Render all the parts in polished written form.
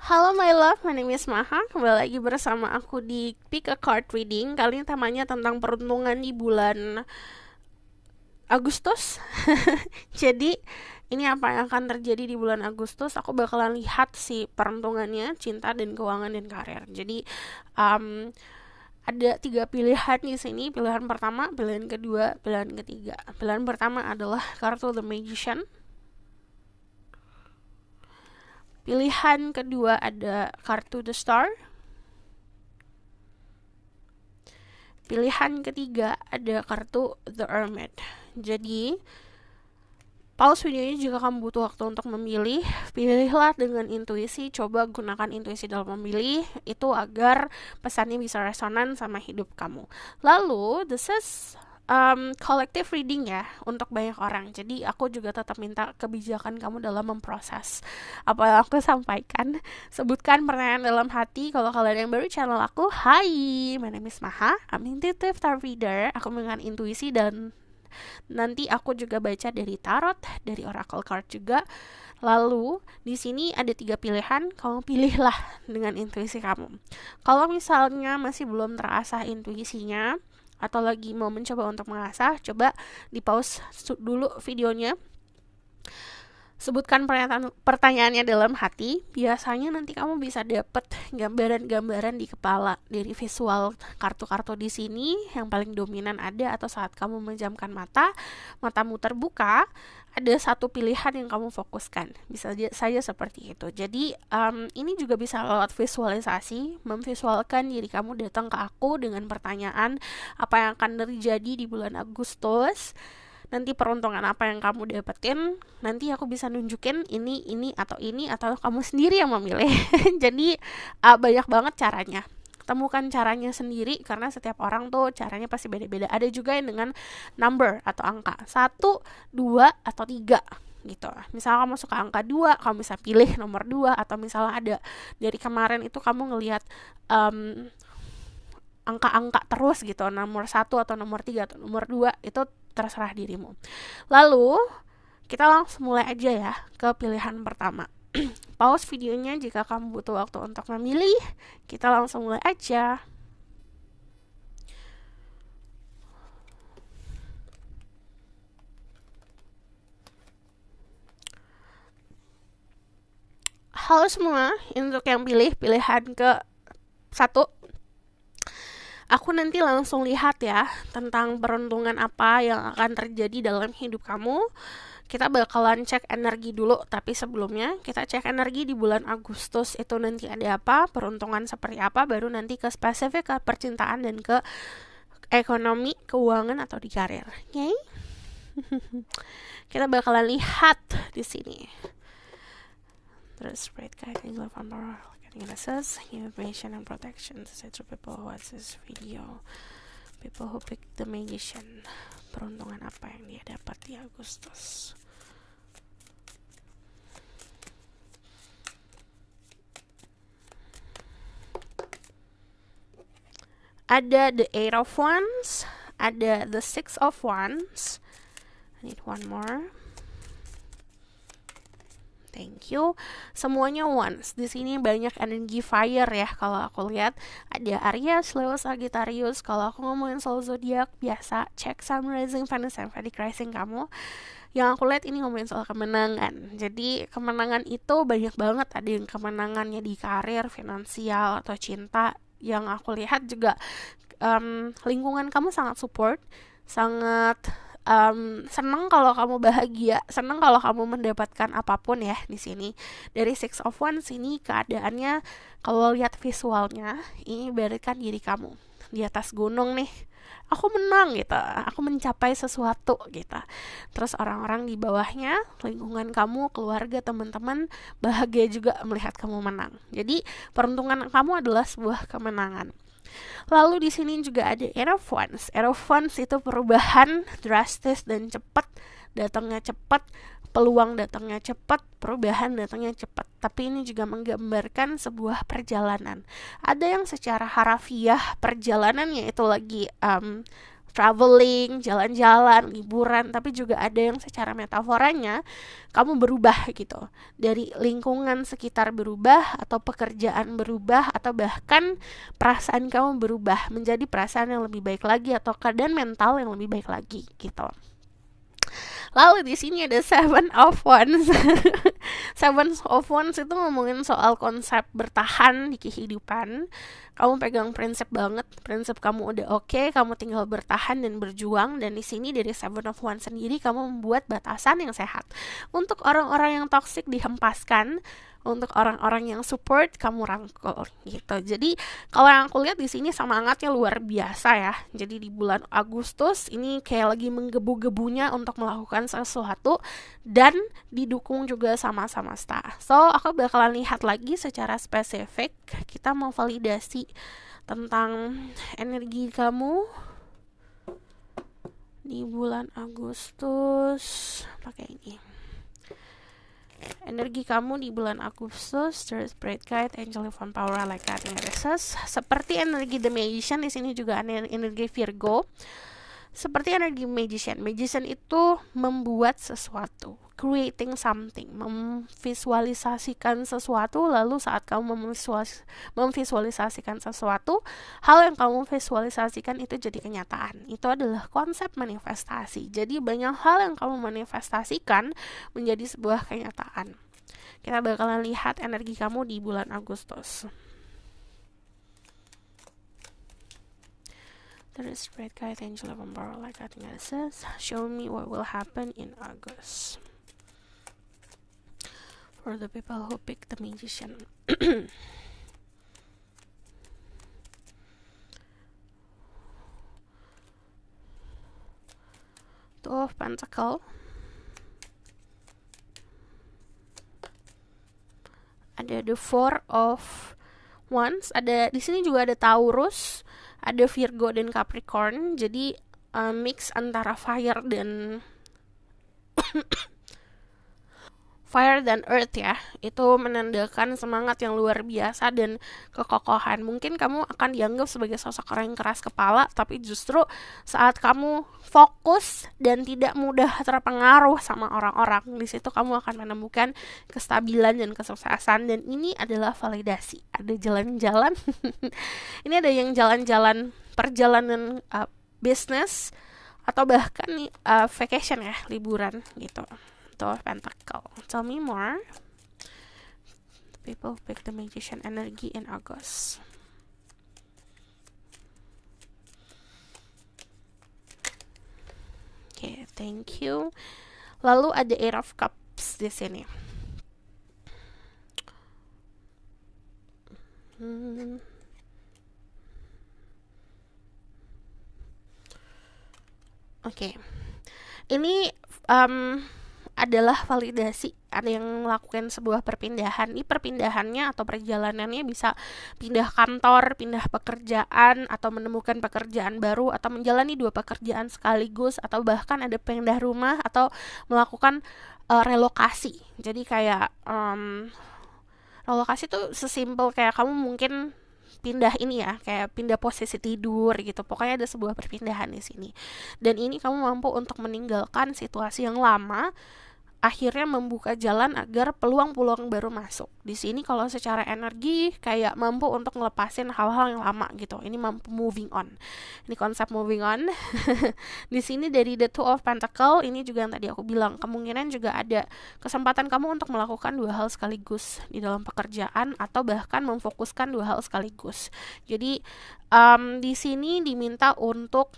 Halo my love, my name is Maha. Kembali lagi bersama aku di Pick a Card Reading. Kali ini temanya tentang peruntungan di bulan Agustus. Jadi ini apa yang akan terjadi di bulan Agustus. Aku bakalan lihat si peruntungannya, cinta dan keuangan dan karir. Jadi um, ada 3 pilihan di sini. Pilihan pertama, pilihan kedua, pilihan ketiga. Pilihan pertama adalah kartu The Magician. Pilihan kedua ada kartu The Star. Pilihan ketiga ada kartu The Hermit. Jadi, pause videonya jika kamu butuh waktu untuk memilih. Pilihlah dengan intuisi, coba gunakan intuisi dalam memilih itu agar pesannya bisa resonan sama hidup kamu. Lalu, this is collective reading ya untuk banyak orang. Jadi aku juga tetap minta kebijakan kamu dalam memproses apa yang aku sampaikan. Sebutkan pertanyaan dalam hati. Kalau kalian yang baru channel aku, hai, my name is Maha. I'm intuitive tarot reader. Aku dengan intuisi dan nanti aku juga baca dari tarot, dari oracle card juga. Lalu di sini ada 3 pilihan, kamu pilihlah dengan intuisi kamu. Kalau misalnya masih belum terasa intuisinya atau lagi mau mencoba untuk mengasah, coba di pause dulu videonya. Sebutkan pertanyaannya dalam hati. Biasanya nanti kamu bisa dapet gambaran-gambaran di kepala dari visual kartu-kartu di sini yang paling dominan ada, atau saat kamu memejamkan mata, matamu terbuka, ada satu pilihan yang kamu fokuskan. Bisa saja seperti itu. Jadi ini juga bisa lewat visualisasi, memvisualkan diri kamu datang ke aku dengan pertanyaan apa yang akan terjadi di bulan Agustus. Nanti peruntungan apa yang kamu dapetin, nanti aku bisa nunjukin ini, atau kamu sendiri yang memilih. Jadi banyak banget caranya. Temukan caranya sendiri, karena setiap orang tuh caranya pasti beda-beda. Ada juga yang dengan number atau angka 1, 2, atau 3 gitu. Misalnya kamu suka angka 2, kamu bisa pilih nomor 2. Atau misalnya ada dari kemarin itu kamu ngelihat angka-angka terus gitu, nomor 1 atau nomor 3 atau nomor 2, itu terserah dirimu. Lalu kita langsung mulai aja ya ke pilihan pertama. Pause videonya jika kamu butuh waktu untuk memilih. Kita langsung mulai aja. Halo semua, untuk yang pilih pilihan ke 1, aku nanti langsung lihat ya tentang peruntungan apa yang akan terjadi dalam hidup kamu. Kita bakalan cek energi dulu, tapi sebelumnya kita cek energi di bulan Agustus itu nanti ada apa, peruntungan seperti apa, baru nanti ke spesifik ke percintaan dan ke ekonomi, keuangan atau di karir. Okay? Kita bakalan lihat di sini. Terus spread guiding love and power, getting assess, information and protection. Say to people who watch this video, people who pick the magician, peruntungan apa yang dia dapat di Agustus. Ada the 8 of Wands, ada the 6 of Wands. I need one more. Thank you. Semuanya Wands. Di sini banyak energi fire ya. Kalau aku lihat ada Aries, Leo, Sagittarius. Kalau aku ngomongin soal zodiak, biasa cek Sun, Rising, Venus, and Vedic Rising kamu. Yang aku lihat ini ngomongin soal kemenangan. Jadi kemenangan itu banyak banget. Ada yang kemenangannya di karir, finansial, atau cinta. Yang aku lihat juga lingkungan kamu sangat support, sangat senang kalau kamu bahagia, senang kalau kamu mendapatkan apapun ya di sini. Dari 6 of Wands ini keadaannya, kalau lihat visualnya, ini ibaratkan diri kamu di atas gunung nih. Aku menang gitu, aku mencapai sesuatu gitu. Terus orang-orang di bawahnya, lingkungan kamu, keluarga, teman-teman bahagia juga melihat kamu menang. Jadi peruntungan kamu adalah sebuah kemenangan. Lalu di sini juga ada Eight of Wands. Eight of Wands itu perubahan drastis dan cepat, datangnya cepat, peluang datangnya cepat, perubahan datangnya cepat. Tapi ini juga menggambarkan sebuah perjalanan. Ada yang secara harafiah perjalanannya itu lagi traveling, jalan-jalan, liburan, tapi juga ada yang secara metaforanya kamu berubah gitu. Dari lingkungan sekitar berubah, atau pekerjaan berubah, atau bahkan perasaan kamu berubah menjadi perasaan yang lebih baik lagi, atau keadaan mental yang lebih baik lagi gitu. Lalu di sini ada Seven of Wands. Seven of Wands itu ngomongin soal konsep bertahan di kehidupan. Kamu pegang prinsip banget, prinsip kamu udah oke, kamu tinggal bertahan dan berjuang. Dan di sini dari Seven of Wands sendiri kamu membuat batasan yang sehat. Untuk orang-orang yang toksik dihempaskan, untuk orang-orang yang support kamu rangkul gitu. Jadi kalau yang aku lihat di sini semangatnya luar biasa ya. Jadi di bulan Agustus ini kayak lagi menggebu-gebunya untuk melakukan sesuatu dan didukung juga sama semesta. So aku bakalan lihat lagi secara spesifik. Kita mau validasi tentang energi kamu di bulan Agustus pakai ini. Energi kamu di bulan Agustus, Spirit Guide, Angel of Power, like that, seperti energi The Magician, di sini juga ada energi Virgo. Seperti energi Magician. Magician itu membuat sesuatu, creating something, memvisualisasikan sesuatu. Lalu saat kamu memvisualisasikan sesuatu, hal yang kamu visualisasikan itu jadi kenyataan. Itu adalah konsep manifestasi. Jadi banyak hal yang kamu manifestasikan menjadi sebuah kenyataan. Kita bakalan lihat energi kamu di bulan Agustus. There is Spirit Guide, Angel of Power, like that, says, show me what will happen in August. For the people who pick the Magician. Two of Pentacles. Ada the Four of Wands. Ada di sini juga ada Taurus, ada Virgo dan Capricorn. Jadi mix antara fire dan fire dan earth ya. Itu menandakan semangat yang luar biasa dan kekokohan. Mungkin kamu akan dianggap sebagai sosok orang yang keras kepala, tapi justru saat kamu fokus dan tidak mudah terpengaruh sama orang-orang, di situ kamu akan menemukan kestabilan dan kesuksesan. Dan ini adalah validasi. Ada jalan-jalan. Ini ada yang jalan-jalan perjalanan bisnis, atau bahkan vacation ya, liburan gitu. Of Pentacle. Tell me more. People pick the Magician energy in August. Okay, thank you. Lalu ada Eight of Cups di sini. Oke. Ini adalah validasi. Ada yang melakukan sebuah perpindahan. Ini perpindahannya atau perjalanannya bisa pindah kantor, pindah pekerjaan, atau menemukan pekerjaan baru, atau menjalani dua pekerjaan sekaligus, atau bahkan ada pindah rumah, atau melakukan relokasi. Jadi kayak relokasi tuh sesimpel kayak kamu mungkin pindah ini ya, kayak pindah posisi tidur gitu. Pokoknya ada sebuah perpindahan di sini. Dan ini kamu mampu untuk meninggalkan situasi yang lama, akhirnya membuka jalan agar peluang-peluang baru masuk. Di sini kalau secara energi kayak mampu untuk ngelepasin hal-hal yang lama gitu. Ini mampu moving on. Ini konsep moving on. Di sini dari the Two of Pentacles, ini juga yang tadi aku bilang, kemungkinan juga ada kesempatan kamu untuk melakukan dua hal sekaligus di dalam pekerjaan, atau bahkan memfokuskan dua hal sekaligus. Jadi di sini diminta untuk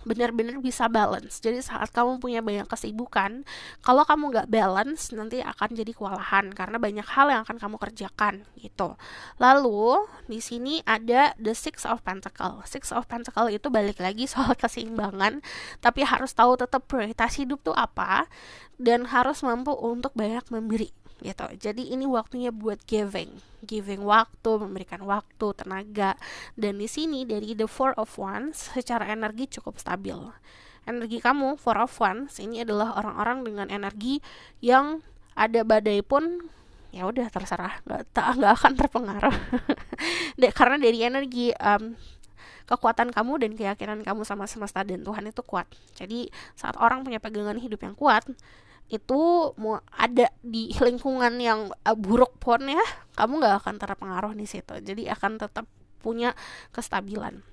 benar-benar bisa balance. Jadi saat kamu punya banyak kesibukan, kalau kamu nggak balance, nanti akan jadi kewalahan karena banyak hal yang akan kamu kerjakan gitu. Lalu di sini ada the Six of Pentacles. Six of Pentacles itu balik lagi soal keseimbangan, tapi harus tahu tetap prioritas hidup tuh apa, dan harus mampu untuk banyak memberi gitu. Jadi ini waktunya buat giving waktu, memberikan waktu, tenaga. Dan di sini dari the Four of Wands, secara energi cukup stabil. Energi kamu Four of Wands ini adalah orang-orang dengan energi yang ada badai pun ya udah terserah, nggak akan terpengaruh. Karena dari energi kekuatan kamu dan keyakinan kamu sama semesta dan Tuhan itu kuat. Jadi saat orang punya pegangan hidup yang kuat, itu mau ada di lingkungan yang buruk pun ya, kamu gak akan terpengaruh di situ. Jadi akan tetap punya kestabilan.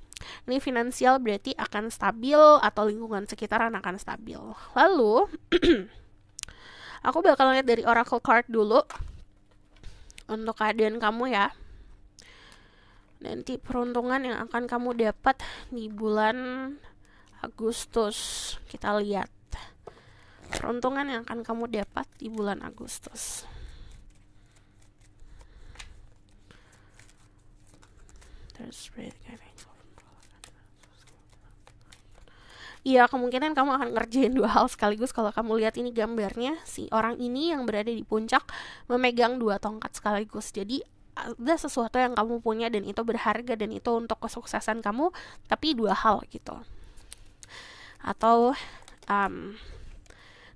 Ini finansial berarti akan stabil atau lingkungan sekitaran akan stabil. Lalu aku bakal lihat dari oracle card dulu untuk keadaan kamu ya. Nanti peruntungan yang akan kamu dapat di bulan Agustus. Kita lihat peruntungan yang akan kamu dapat di bulan Agustus. Iya, kemungkinan kamu akan ngerjain 2 hal sekaligus. Kalau kamu lihat ini gambarnya, si orang ini yang berada di puncak memegang 2 tongkat sekaligus. Jadi ada sesuatu yang kamu punya dan itu berharga dan itu untuk kesuksesan kamu, tapi 2 hal gitu. Atau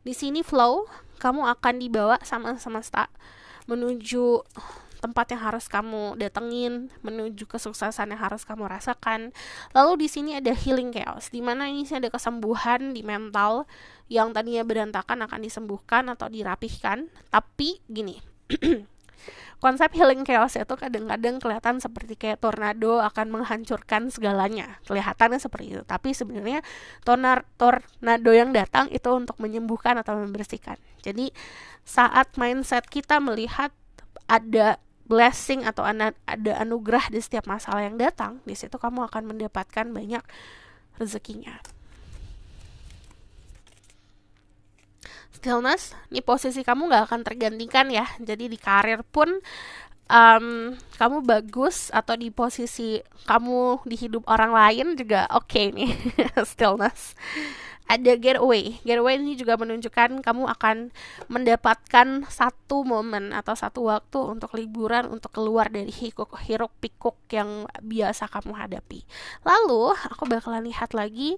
di sini flow, kamu akan dibawa sama semesta menuju tempat yang harus kamu datengin, menuju kesuksesan yang harus kamu rasakan. Lalu di sini ada healing chaos, di mana ini ada kesembuhan di mental yang tadinya berantakan akan disembuhkan atau dirapihkan. Tapi gini, konsep healing chaos itu kadang-kadang kelihatan seperti kayak tornado akan menghancurkan segalanya. Kelihatannya seperti itu. Tapi sebenarnya tornado yang datang itu untuk menyembuhkan atau membersihkan. Jadi saat mindset kita melihat ada blessing atau ada anugerah di setiap masalah yang datang, di situ kamu akan mendapatkan banyak rezekinya. Stillness, ini posisi kamu gak akan tergantikan ya. Jadi di karir pun kamu bagus, atau di posisi kamu di hidup orang lain juga oke nih. Stillness. Ada getaway ini juga menunjukkan kamu akan mendapatkan satu momen atau satu waktu untuk liburan, untuk keluar dari hiruk pikuk yang biasa kamu hadapi. Lalu aku bakalan lihat lagi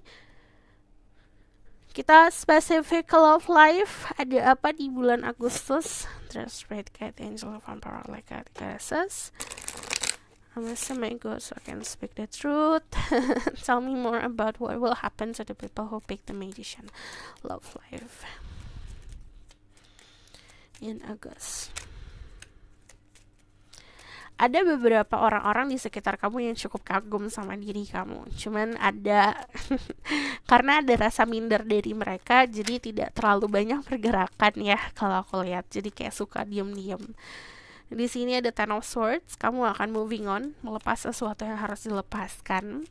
kita specific love life ada apa di bulan Agustus. Trust Red Cat Angel of Emperor like Goddesses. I'm asking my God so I can speak the truth. Tell me more about what will happen to the people who pick the Magician love life in August. Ada beberapa orang-orang di sekitar kamu yang cukup kagum sama diri kamu. Cuman ada karena ada rasa minder dari mereka, jadi tidak terlalu banyak pergerakan ya kalau aku lihat. Jadi kayak suka diam-diam. Di sini ada Ten of Swords, kamu akan moving on, melepas sesuatu yang harus dilepaskan.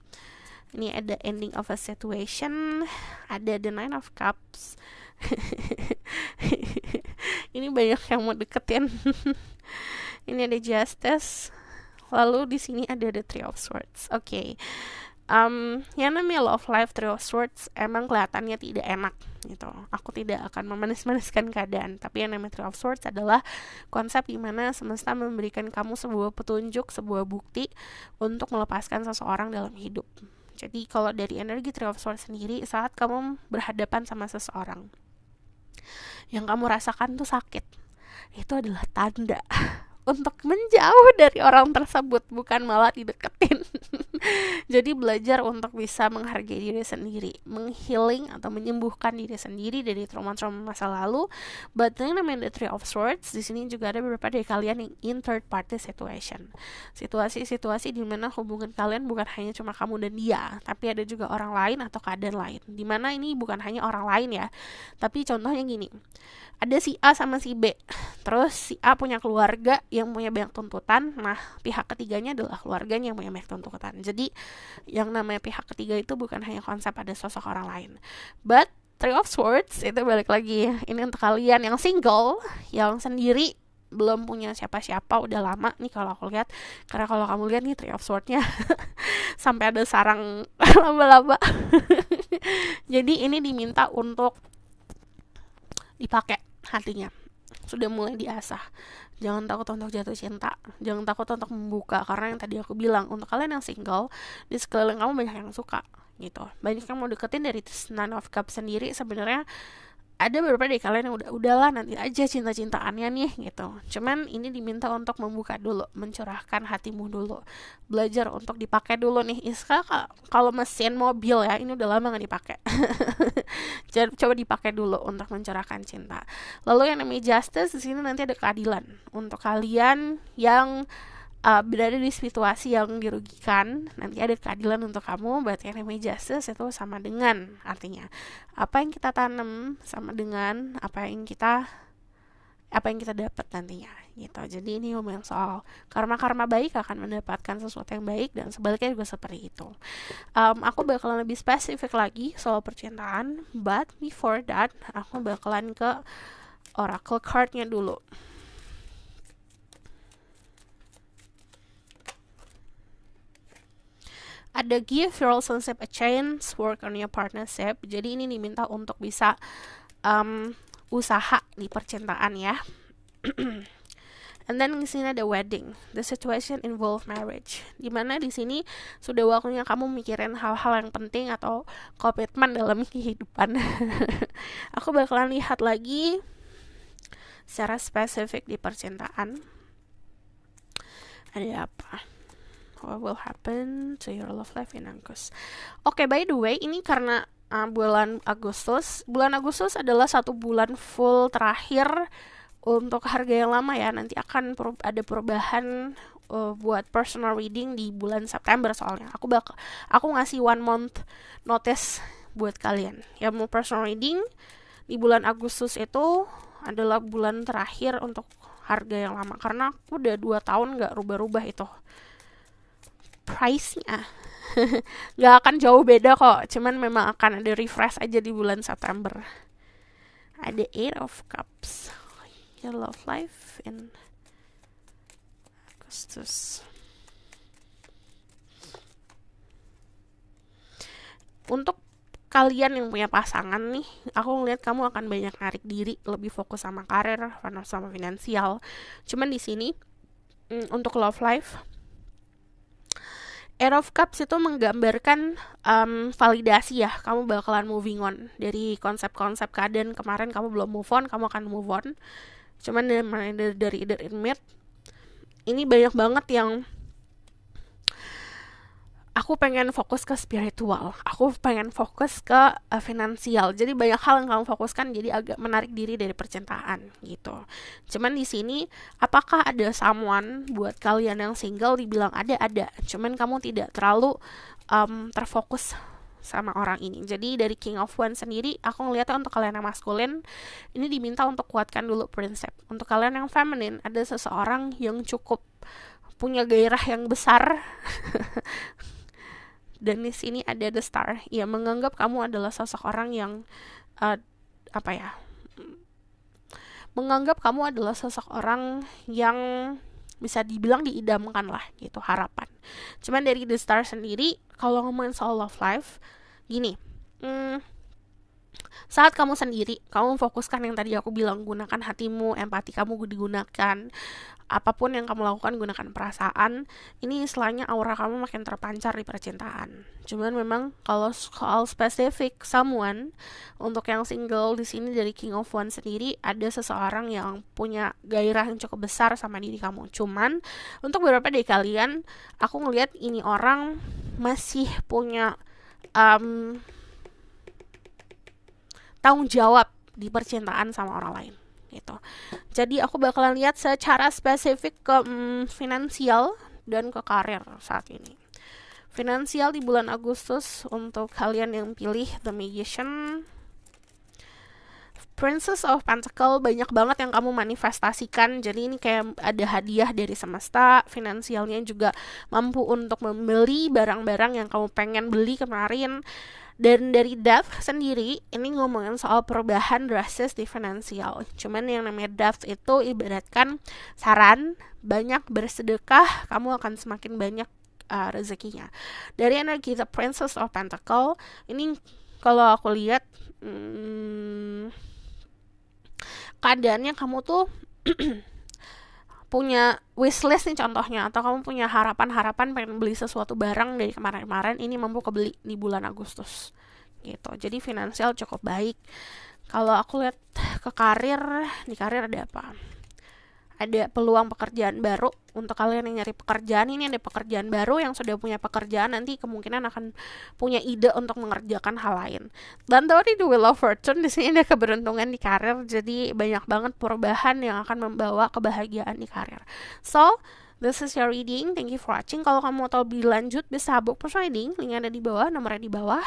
Ini ada ending of a situation, ada the Nine of Cups. Ini banyak yang mau deketin. Ini ada Justice. Lalu di sini ada the Three of Swords. Oke. Yang namanya love life Three of Swords emang kelihatannya tidak enak gitu. Aku tidak akan memanis-maniskan keadaan, tapi yang namanya Three of Swords adalah konsep di mana semesta memberikan kamu sebuah petunjuk, sebuah bukti untuk melepaskan seseorang dalam hidup. Jadi kalau dari energi Three of Swords sendiri, saat kamu berhadapan sama seseorang yang kamu rasakan tuh sakit, itu adalah tanda untuk menjauh dari orang tersebut, bukan malah dideketin. Jadi belajar untuk bisa menghargai diri sendiri, menghealing atau menyembuhkan diri sendiri dari trauma-trauma masa lalu. But yang namanya the Three of Swords, di sini juga ada beberapa dari kalian yang in third party situation. Situasi-situasi di mana hubungan kalian bukan hanya cuma kamu dan dia, tapi ada juga orang lain atau keadaan lain. Di mana ini bukan hanya orang lain ya, tapi contohnya gini. Ada si A sama si B. Terus si A punya keluarga yang punya banyak tuntutan. Nah, pihak ketiganya adalah keluarganya yang punya banyak tuntutan. Jadi, yang namanya pihak ketiga itu bukan hanya konsep ada sosok orang lain. But, Three of Swords, itu balik lagi. Ini untuk kalian yang single, yang sendiri, belum punya siapa-siapa, udah lama nih kalau aku lihat. Karena kalau kamu lihat nih Three of Swords-nya sampai ada sarang laba-laba. Jadi, ini diminta untuk dipakai hatinya, sudah mulai diasah. Jangan takut untuk jatuh cinta, jangan takut untuk membuka, karena yang tadi aku bilang, untuk kalian yang single, di sekeliling kamu banyak yang suka gitu, banyak yang mau deketin. Dari Nine of Cups sendiri sebenarnya ada beberapa dari kalian yang udahlah nanti aja cinta-cintaannya nih gitu. Cuman ini diminta untuk membuka dulu, mencurahkan hatimu dulu, belajar untuk dipakai dulu nih. Iska kalau mesin mobil ya, ini udah lama gak dipakai. Coba dipakai dulu untuk mencurahkan cinta. Lalu yang namanya justice, di sini nanti ada keadilan untuk kalian yang berada di situasi yang dirugikan. Nanti ada keadilan untuk kamu. Berarti yang namanya justice itu sama dengan, artinya apa yang kita tanam sama dengan apa yang kita dapat nantinya gitu. Jadi ini ngomongin soal karma baik akan mendapatkan sesuatu yang baik, dan sebaliknya juga seperti itu. Aku bakalan lebih spesifik lagi soal percintaan, but before that aku bakalan ke oracle cardnya dulu. Ada give your relationship a chance, work on your partnership. Jadi ini diminta untuk bisa usaha di percintaan ya. And then di sini ada wedding. The situation involve marriage. Dimana di sini sudah waktunya kamu mikirin hal-hal yang penting atau komitmen dalam kehidupan. Aku bakalan lihat lagi secara spesifik di percintaan. Ada apa? What will happen to your love life in August? Oke, by the way, ini karena bulan Agustus adalah satu bulan full terakhir untuk harga yang lama ya. Nanti akan ada perubahan buat personal reading di bulan September soalnya. Aku ngasih 1 month notice buat kalian yang mau personal reading di bulan Agustus. Itu adalah bulan terakhir untuk harga yang lama, karena aku udah 2 tahun gak rubah-rubah itu price-nya. Gak akan jauh beda kok, cuman memang akan ada refresh aja di bulan September. Ada 8 of Cups, your love life in Agustus. Untuk kalian yang punya pasangan nih, aku ngeliat kamu akan banyak narik diri, lebih fokus sama karir, sama finansial. Cuman di sini untuk love life, 8 of Cups itu menggambarkan validasi ya. Kamu bakalan moving on dari konsep-konsep keadaan kemarin. Kamu belum move on, kamu akan move on. Cuman dari Hermit ini banyak banget yang aku pengen fokus ke spiritual, aku pengen fokus ke finansial. Jadi banyak hal yang kamu fokuskan, jadi agak menarik diri dari percintaan gitu. Cuman di sini apakah ada someone buat kalian yang single? Dibilang ada. Cuman kamu tidak terlalu terfokus sama orang ini. Jadi dari King of Wands sendiri, aku ngeliatnya untuk kalian yang maskulin, ini diminta untuk kuatkan dulu prinsip. Untuk kalian yang feminin, ada seseorang yang cukup punya gairah yang besar. Dan di sini ada the star, ya menganggap kamu adalah sosok orang yang menganggap kamu adalah sosok orang yang bisa dibilang diidamkan lah gitu, harapan. Cuman dari the star sendiri, kalau ngomongin soal love life, gini, saat kamu sendiri, kamu fokuskan yang tadi aku bilang, gunakan hatimu, empati kamu digunakan, apapun yang kamu lakukan gunakan perasaan. Ini istilahnya aura kamu makin terpancar di percintaan. Cuman memang kalau soal spesifik someone, untuk yang single di sini dari King of Wands sendiri, ada seseorang yang punya gairah yang cukup besar sama diri kamu. Cuman untuk beberapa dari kalian, aku ngelihat ini orang masih punya tanggung jawab di percintaan sama orang lain gitu. Jadi aku bakalan lihat secara spesifik ke finansial dan ke karir saat ini. Finansial di bulan Agustus untuk kalian yang pilih The Magician, Princess of Pentacle, banyak banget yang kamu manifestasikan. Jadi ini kayak ada hadiah dari semesta. Finansialnya juga mampu untuk membeli barang-barang yang kamu pengen beli kemarin. Dan dari Death sendiri, ini ngomongin soal perubahan drastis di finansial. Cuman yang namanya Death itu ibaratkan saran, banyak bersedekah, kamu akan semakin banyak rezekinya. Dari energi The Princess of Pentacle, ini kalau aku lihat keadaannya kamu tuh punya wishlist nih contohnya, atau kamu punya harapan pengen beli sesuatu barang dari kemarin-kemarin, ini mampu kebeli di bulan Agustus gitu. Jadi finansial cukup baik. Kalau aku lihat ke karir, di karir ada apa? Ada peluang pekerjaan baru. Untuk kalian yang nyari pekerjaan, ini ada pekerjaan baru. Yang sudah punya pekerjaan nanti kemungkinan akan punya ide untuk mengerjakan hal lain. Dan tadi di Wheel of Fortune, di sini ada keberuntungan di karir, jadi banyak banget perubahan yang akan membawa kebahagiaan di karir. So this is your reading. Thank you for watching. Kalau kamu mau tahu lebih lanjut, bisa book personal reading, link ada di bawah, nomornya di bawah.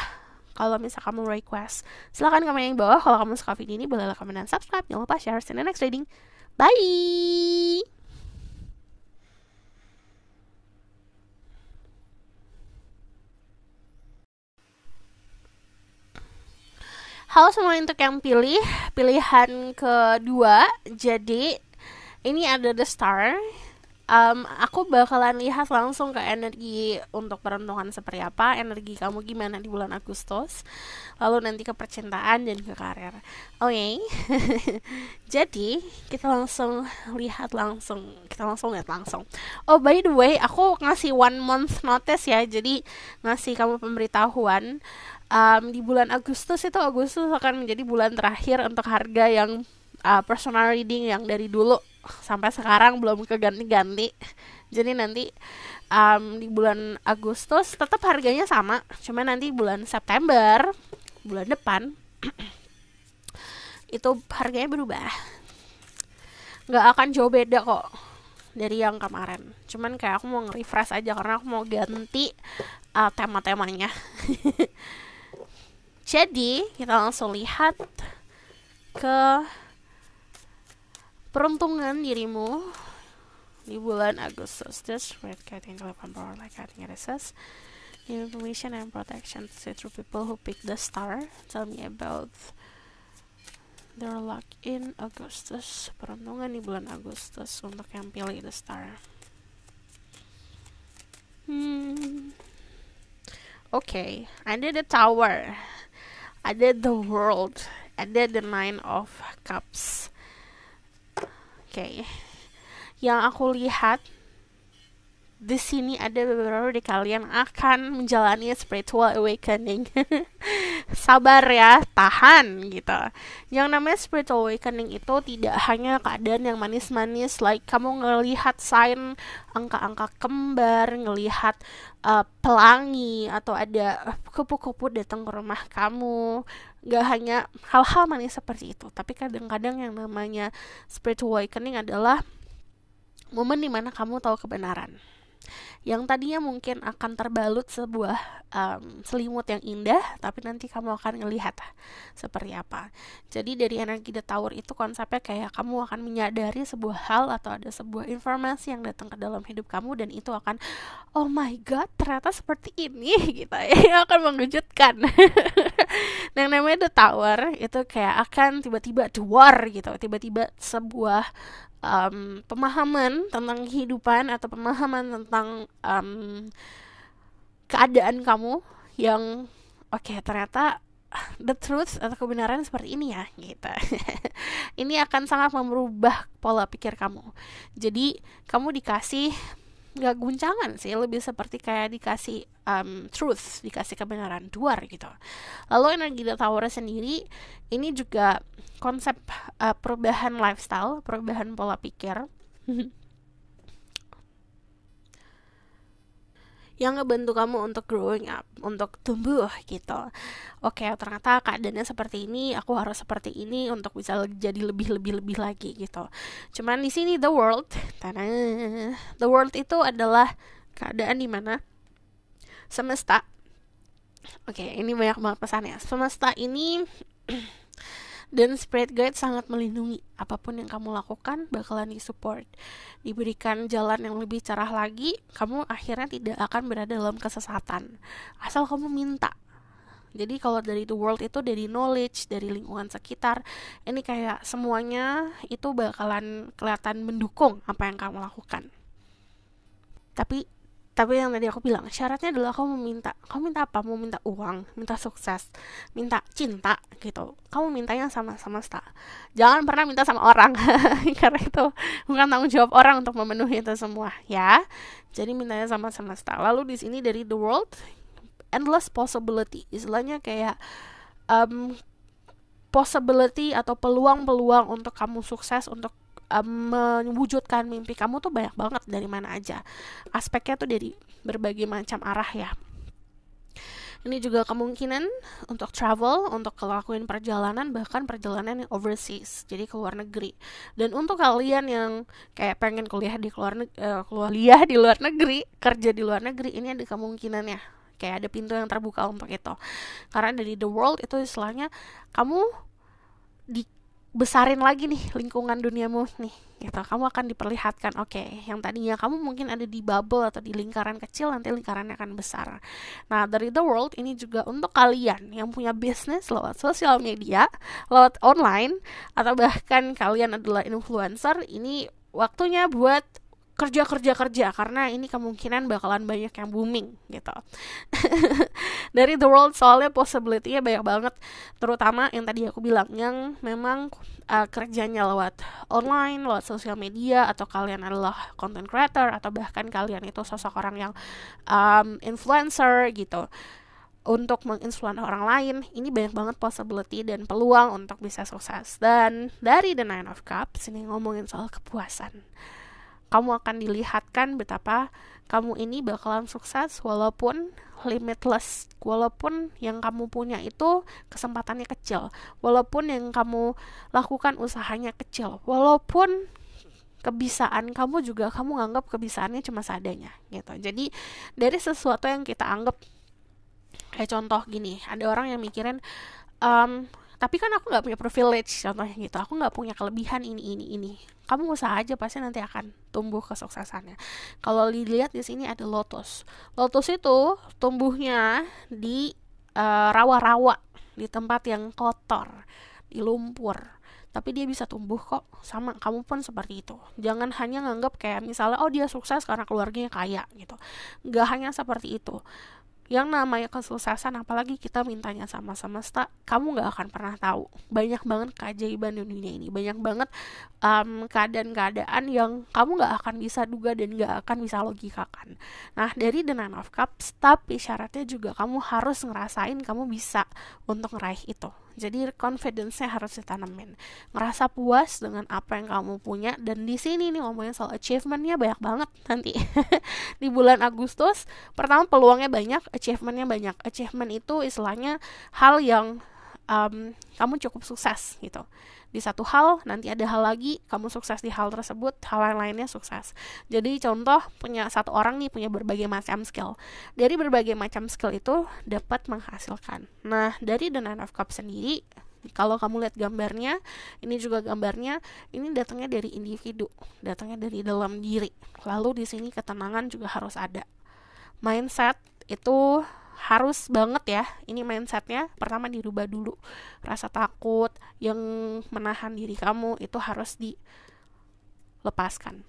Kalau misal kamu request, silahkan komen yang di bawah. Kalau kamu suka video ini, boleh like, comment, dan subscribe. Jangan lupa share. See you in the next reading. Bye! Halo semua, untuk yang pilihan kedua. Jadi ini ada The Star. Aku bakalan lihat langsung ke energi untuk peruntungan seperti apa, energi kamu gimana di bulan Agustus, lalu nanti ke percintaan dan ke karir. Oke. Jadi kita langsung lihat langsung. Oh, by the way, aku ngasih 1 month notice ya, jadi ngasih kamu pemberitahuan. Di bulan Agustus akan menjadi bulan terakhir untuk harga yang personal reading yang dari dulu sampai sekarang belum keganti-ganti. Jadi nanti di bulan Agustus tetap harganya sama, cuma nanti bulan September, bulan depan itu harganya berubah. Nggak akan jauh beda kok dari yang kemarin. Cuman kayak aku mau nge-refresh aja karena aku mau ganti tema-temanya. Jadi kita langsung lihat ke peruntungan dirimu di bulan Agustus. Just red cutting telepon power like cutting it says. Information and protection to through people who pick the star. Tell me about their luck in Agustus. Peruntungan di bulan Agustus untuk yang pilih the star. Okay, ada the Tower, ada the World, ada the 9 of Cups. Okay. Yang aku lihat di sini ada beberapa dari kalian akan menjalani spiritual awakening. Sabar ya, tahan gitu. Yang namanya spiritual awakening itu tidak hanya keadaan yang manis-manis, like kamu ngelihat sign angka-angka kembar, ngelihat pelangi atau ada kupu-kupu datang ke rumah kamu. Gak hanya hal-hal manis seperti itu, tapi kadang-kadang yang namanya spiritual awakening adalah momen dimana kamu tahu kebenaran yang tadinya mungkin akan terbalut sebuah selimut yang indah, tapi nanti kamu akan ngelihat seperti apa. Jadi dari energi The Tower itu konsepnya kayak kamu akan menyadari sebuah hal atau ada sebuah informasi yang datang ke dalam hidup kamu, dan itu akan, oh my god, ternyata seperti ini gitu ya, akan mengejutkan. Yang namanya The Tower itu kayak akan tiba-tiba duar gitu, tiba-tiba sebuah pemahaman tentang kehidupan atau pemahaman tentang keadaan kamu yang ternyata the truth atau kebenaran seperti ini ya gitu. Ini akan sangat merubah pola pikir kamu. Jadi kamu dikasih nggak guncangan sih, lebih seperti kayak dikasih truth, dikasih kebenaran, duar gitu. Lalu energi The Tower sendiri ini juga konsep perubahan lifestyle, perubahan pola pikir yang ngebantu kamu untuk growing up, untuk tumbuh gitu. Oke, ternyata keadaannya seperti ini, aku harus seperti ini untuk bisa jadi lebih lagi gitu. Cuman di sini the world itu adalah keadaan di mana semesta. Oke, ini banyak banget pesannya. Semesta ini dan spirit guide sangat melindungi. Apapun yang kamu lakukan bakalan disupport, diberikan jalan yang lebih cerah lagi. Kamu akhirnya tidak akan berada dalam kesesatan asal kamu minta. Jadi kalau dari the world itu dari knowledge, dari lingkungan sekitar, ini kayak semuanya itu bakalan kelihatan mendukung apa yang kamu lakukan. Tapi yang tadi aku bilang, syaratnya adalah kamu minta apa? Mau minta uang, minta sukses, minta cinta gitu. Kamu mintanya sama semesta. Jangan pernah minta sama orang. Karena itu bukan tanggung jawab orang untuk memenuhi itu semua, ya. Jadi mintanya sama semesta. Lalu di sini dari the world, endless possibility. Istilahnya kayak possibility atau peluang-peluang untuk kamu sukses, untuk mewujudkan mimpi kamu tuh banyak banget dari mana aja. Aspeknya tuh dari berbagai macam arah ya. Ini juga kemungkinan untuk travel, untuk ngelakuin perjalanan, bahkan perjalanan yang overseas, jadi ke luar negeri. Dan untuk kalian yang kayak pengen kuliah di kuliah di luar negeri, kerja di luar negeri, ini ada kemungkinannya. Kayak ada pintu yang terbuka untuk itu. Karena dari the world itu istilahnya kamu dibesarin lagi nih lingkungan duniamu nih gitu. Kamu akan diperlihatkan, oke, yang tadinya kamu mungkin ada di bubble atau di lingkaran kecil, nanti lingkarannya akan besar. Nah, dari the world ini juga untuk kalian yang punya bisnis lewat sosial media, lewat online, atau bahkan kalian adalah influencer, ini waktunya buat kerja karena ini kemungkinan bakalan banyak yang booming gitu. Dari the world soalnya possibility-nya banyak banget, terutama yang tadi aku bilang yang memang kerjanya lewat online, lewat sosial media, atau kalian adalah content creator, atau bahkan kalian itu sosok orang yang influencer gitu, untuk menginfluence orang lain. Ini banyak banget possibility dan peluang untuk bisa sukses. Dan dari The Nine of Cups ini ngomongin soal kepuasan. Kamu akan dilihatkan betapa kamu ini bakalan sukses walaupun limitless, walaupun yang kamu punya itu kesempatannya kecil, walaupun yang kamu lakukan usahanya kecil, walaupun kebisaan kamu juga kamu anggap kebisaannya cuma seadanya gitu. Jadi dari sesuatu yang kita anggap, kayak contoh gini, ada orang yang mikirin tapi kan aku nggak punya privilege, contohnya gitu, aku nggak punya kelebihan ini. Kamu usaha aja, pasti nanti akan tumbuh kesuksesannya. Kalau dilihat di sini ada lotus. Lotus itu tumbuhnya di rawa-rawa, di tempat yang kotor, di lumpur. Tapi dia bisa tumbuh kok. Sama kamu pun seperti itu. Jangan hanya nganggap kayak misalnya dia sukses karena keluarganya kaya gitu. Nggak hanya seperti itu. Yang namanya kesuksesan, apalagi kita mintanya sama semesta, kamu gak akan pernah tahu. Banyak banget keajaiban di dunia ini, banyak banget keadaan-keadaan yang kamu gak akan bisa duga dan gak akan bisa logikakan. Nah, dari The Nine of Cups, tapi syaratnya juga kamu harus ngerasain kamu bisa untuk ngeraih itu. Jadi confidence-nya harus ditanemin, ngerasa puas dengan apa yang kamu punya. Dan di sini nih ngomongin soal achievement-nya banyak banget nanti. Di bulan Agustus, pertama peluangnya banyak, achievement-nya banyak. Achievement itu istilahnya hal yang kamu cukup sukses gitu. Di satu hal, nanti ada hal lagi, kamu sukses di hal tersebut, hal yang lainnya sukses. Jadi contoh, punya satu orang nih punya berbagai macam skill. Dari berbagai macam skill itu dapat menghasilkan. Nah, dari The Nine of Cups sendiri, kalau kamu lihat gambarnya, ini juga gambarnya, ini datangnya dari individu, datangnya dari dalam diri. Lalu di sini ketenangan juga harus ada. Mindset itu harus banget ya, ini mindsetnya pertama dirubah dulu. Rasa takut yang menahan diri kamu itu harus dilepaskan.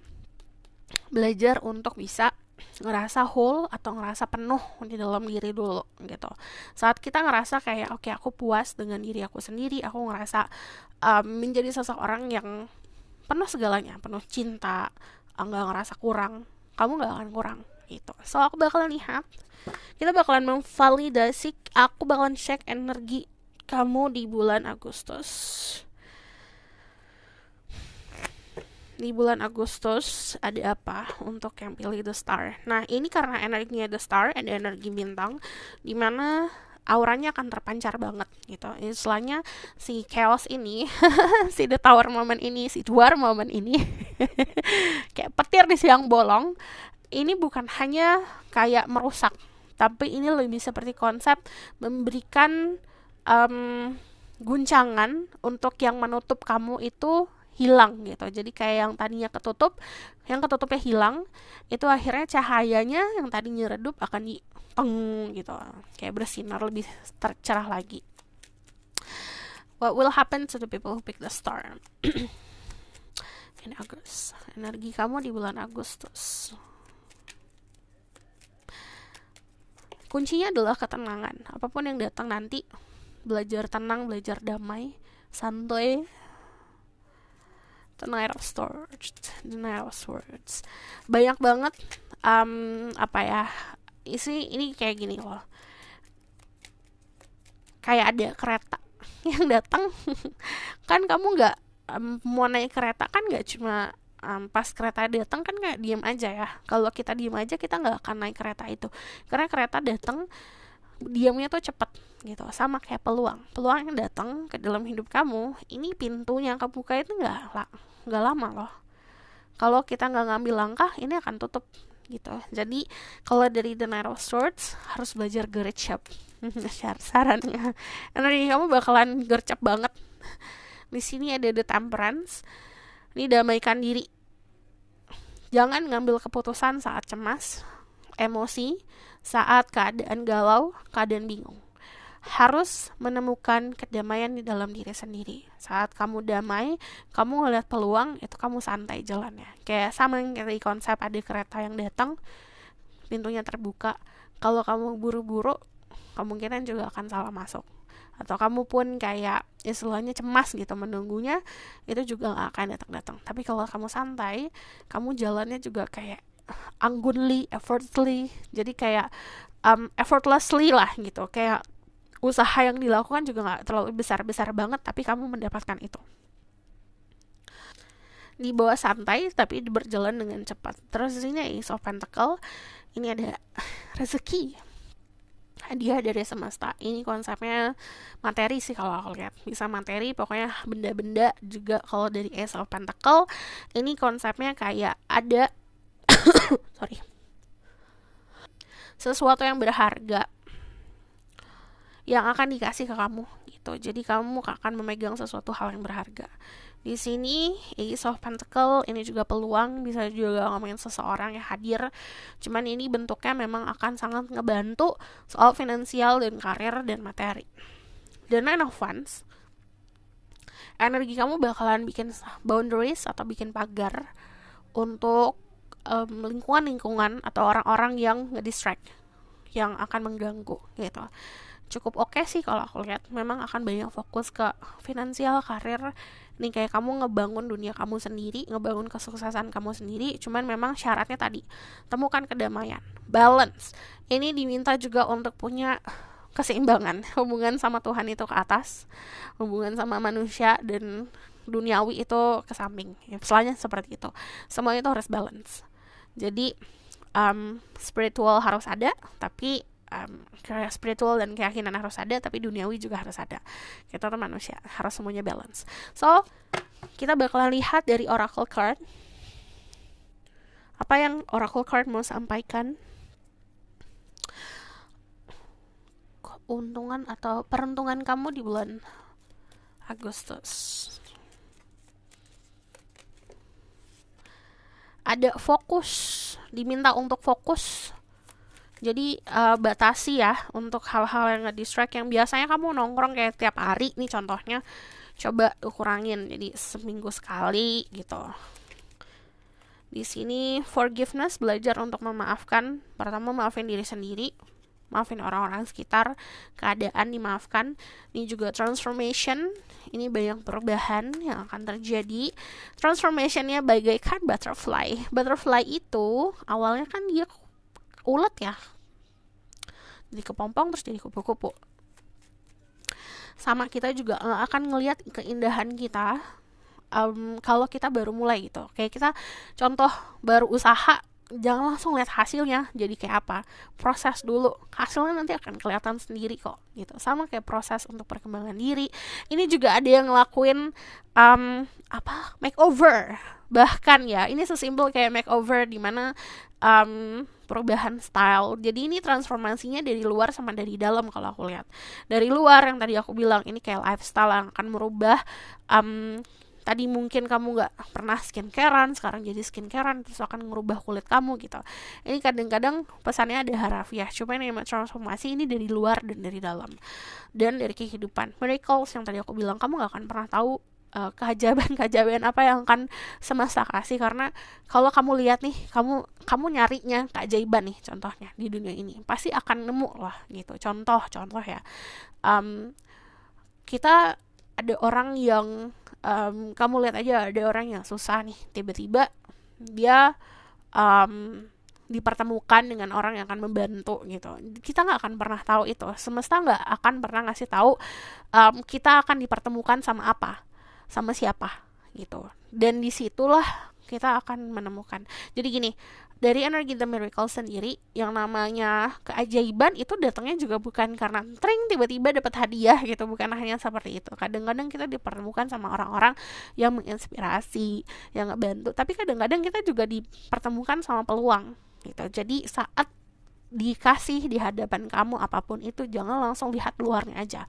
Belajar untuk bisa ngerasa whole atau ngerasa penuh di dalam diri dulu gitu. Saat kita ngerasa kayak oke, aku puas dengan diri aku sendiri, aku ngerasa menjadi seseorang yang penuh segalanya, penuh cinta, nggak ngerasa kurang, kamu nggak akan kurang gitu. So aku bakalan lihat, kita bakalan memvalidasi, aku bakalan cek energi kamu di bulan Agustus. Di bulan Agustus ada apa untuk yang pilih The Star. Nah, ini karena energinya The Star, ada energi bintang, dimana auranya akan terpancar banget gitu. Istilahnya si chaos ini, si The Tower moment ini, si Dwar moment ini, kayak petir di siang bolong. Ini bukan hanya kayak merusak, tapi ini lebih seperti konsep memberikan guncangan untuk yang menutup kamu itu hilang gitu. Jadi kayak yang tadinya ketutup, yang ketutupnya hilang, itu akhirnya cahayanya yang tadinya redup akan dipeng gitu, kayak bersinar lebih cerah lagi. What will happen to the people who pick the star in August? Energi kamu di bulan Agustus, kuncinya adalah ketenangan. Apapun yang datang nanti, belajar tenang, belajar damai, santuy. The Knight of Swords. Banyak banget ini kayak gini loh. Kayak ada kereta. yang datang. Kan kamu nggak mau naik kereta kan nggak cuma pas kereta datang kan nggak diem aja ya. Kalau kita diem aja kita nggak akan naik kereta itu, karena kereta datang diamnya tuh cepet gitu. Sama kayak peluang yang datang ke dalam hidup kamu, ini pintunya kamu buka itu nggak lama loh. Kalau kita nggak ngambil langkah, ini akan tutup gitu. Jadi kalau dari The Knight of Swords harus belajar gercep. Sarannya, energi kamu bakalan gercep banget. Di sini ada The Temperance. Ini damaikan diri. Jangan ngambil keputusan saat cemas, emosi, saat keadaan galau, keadaan bingung. Harus menemukan kedamaian di dalam diri sendiri. Saat kamu damai, kamu ngeliat peluang, itu kamu santai jalannya. Kayak sama yang dari konsep ada kereta yang datang, pintunya terbuka. Kalau kamu buru-buru, kemungkinan juga akan salah masuk. Atau kamu pun kayak istilahnya cemas gitu menunggunya, itu juga gak akan datang-datang. Tapi kalau kamu santai, kamu jalannya juga kayak anggunly, effortlessly. Jadi kayak effortlessly lah gitu. Kayak usaha yang dilakukan juga gak terlalu besar-besar banget, tapi kamu mendapatkan itu. Dibawa santai tapi berjalan dengan cepat. Terus ini Ace of Pentacle, ini ada rezeki, hadiah dari semesta. Ini konsepnya materi sih kalau aku lihat. Bisa materi, pokoknya benda-benda juga. Kalau dari Ace of Pentacle, ini konsepnya kayak ada sesuatu yang berharga yang akan dikasih ke kamu gitu. Jadi kamu akan memegang sesuatu hal yang berharga. Di sini Ace of Pentacle ini juga peluang, bisa juga ngomongin seseorang yang hadir. Cuman ini bentuknya memang akan sangat ngebantu soal finansial dan karir dan materi. The Nine of Wands, energi kamu bakalan bikin boundaries atau bikin pagar untuk lingkungan atau orang-orang yang ngedistract, yang akan mengganggu gitu. Cukup oke sih kalau aku lihat. Memang akan banyak fokus ke finansial, karir. Ini kayak kamu ngebangun dunia kamu sendiri, ngebangun kesuksesan kamu sendiri. Cuman memang syaratnya tadi, temukan kedamaian, balance. Ini diminta juga untuk punya keseimbangan. Hubungan sama Tuhan itu ke atas, hubungan sama manusia dan duniawi itu ke samping. Selainnya seperti itu. Semua itu harus balance. Jadi spiritual harus ada, tapi spiritual dan keyakinan harus ada, tapi duniawi juga harus ada. Kita tuh manusia, harus semuanya balance. So, kita bakalan lihat dari oracle card apa yang oracle card mau sampaikan. Keuntungan atau peruntungan kamu di bulan Agustus. Ada fokus, diminta untuk fokus. Jadi batasi ya untuk hal-hal yang nge-distract yang biasanya kamu nongkrong kayak tiap hari nih contohnya, coba kurangin jadi seminggu sekali gitu. Di sini forgiveness, belajar untuk memaafkan. Pertama maafin diri sendiri, maafin orang-orang sekitar, keadaan dimaafkan. Ini juga transformation, ini banyak perubahan yang akan terjadi. Transformationnya bagaikan butterfly. Butterfly itu awalnya kan dia ulet ya, jadi kepompong terus jadi kupu-kupu. Sama kita juga akan ngelihat keindahan kita kalau kita baru mulai gitu. Kayak kita contoh baru usaha, jangan langsung lihat hasilnya jadi kayak apa, proses dulu, hasilnya nanti akan kelihatan sendiri kok gitu. Sama kayak proses untuk perkembangan diri, ini juga ada yang ngelakuin makeover. Bahkan ya ini sesimpel kayak makeover, dimana perubahan style. Jadi ini transformasinya dari luar sama dari dalam. Kalau aku lihat dari luar, yang tadi aku bilang ini kayak lifestyle yang akan merubah. Tadi mungkin kamu gak pernah skincarean, sekarang jadi skincarean, terus akan merubah kulit kamu gitu. Ini kadang-kadang pesannya ada harafiah, cuma ini transformasi ini dari luar dan dari dalam, dan dari kehidupan. Miracles yang tadi aku bilang, kamu gak akan pernah tahu keajaiban apa yang akan semesta kasih. Karena kalau kamu lihat nih, kamu nyarinya keajaiban nih contohnya di dunia ini, pasti akan nemu lah gitu. Contoh ya, kita ada orang yang kamu lihat aja, ada orang yang susah nih, tiba-tiba dia dipertemukan dengan orang yang akan membantu gitu. Kita nggak akan pernah tahu itu. Semesta nggak akan pernah ngasih tahu kita akan dipertemukan sama apa, sama siapa gitu. Dan disitulah kita akan menemukan. Jadi gini, dari energi The Miracle sendiri, yang namanya keajaiban itu datangnya juga bukan karena tring tiba-tiba dapat hadiah gitu, bukan hanya seperti itu. Kadang-kadang kita dipertemukan sama orang-orang yang menginspirasi, yang ngebantu, tapi kadang-kadang kita juga dipertemukan sama peluang gitu. Jadi saat dikasih di hadapan kamu apapun itu, jangan langsung lihat luarnya aja,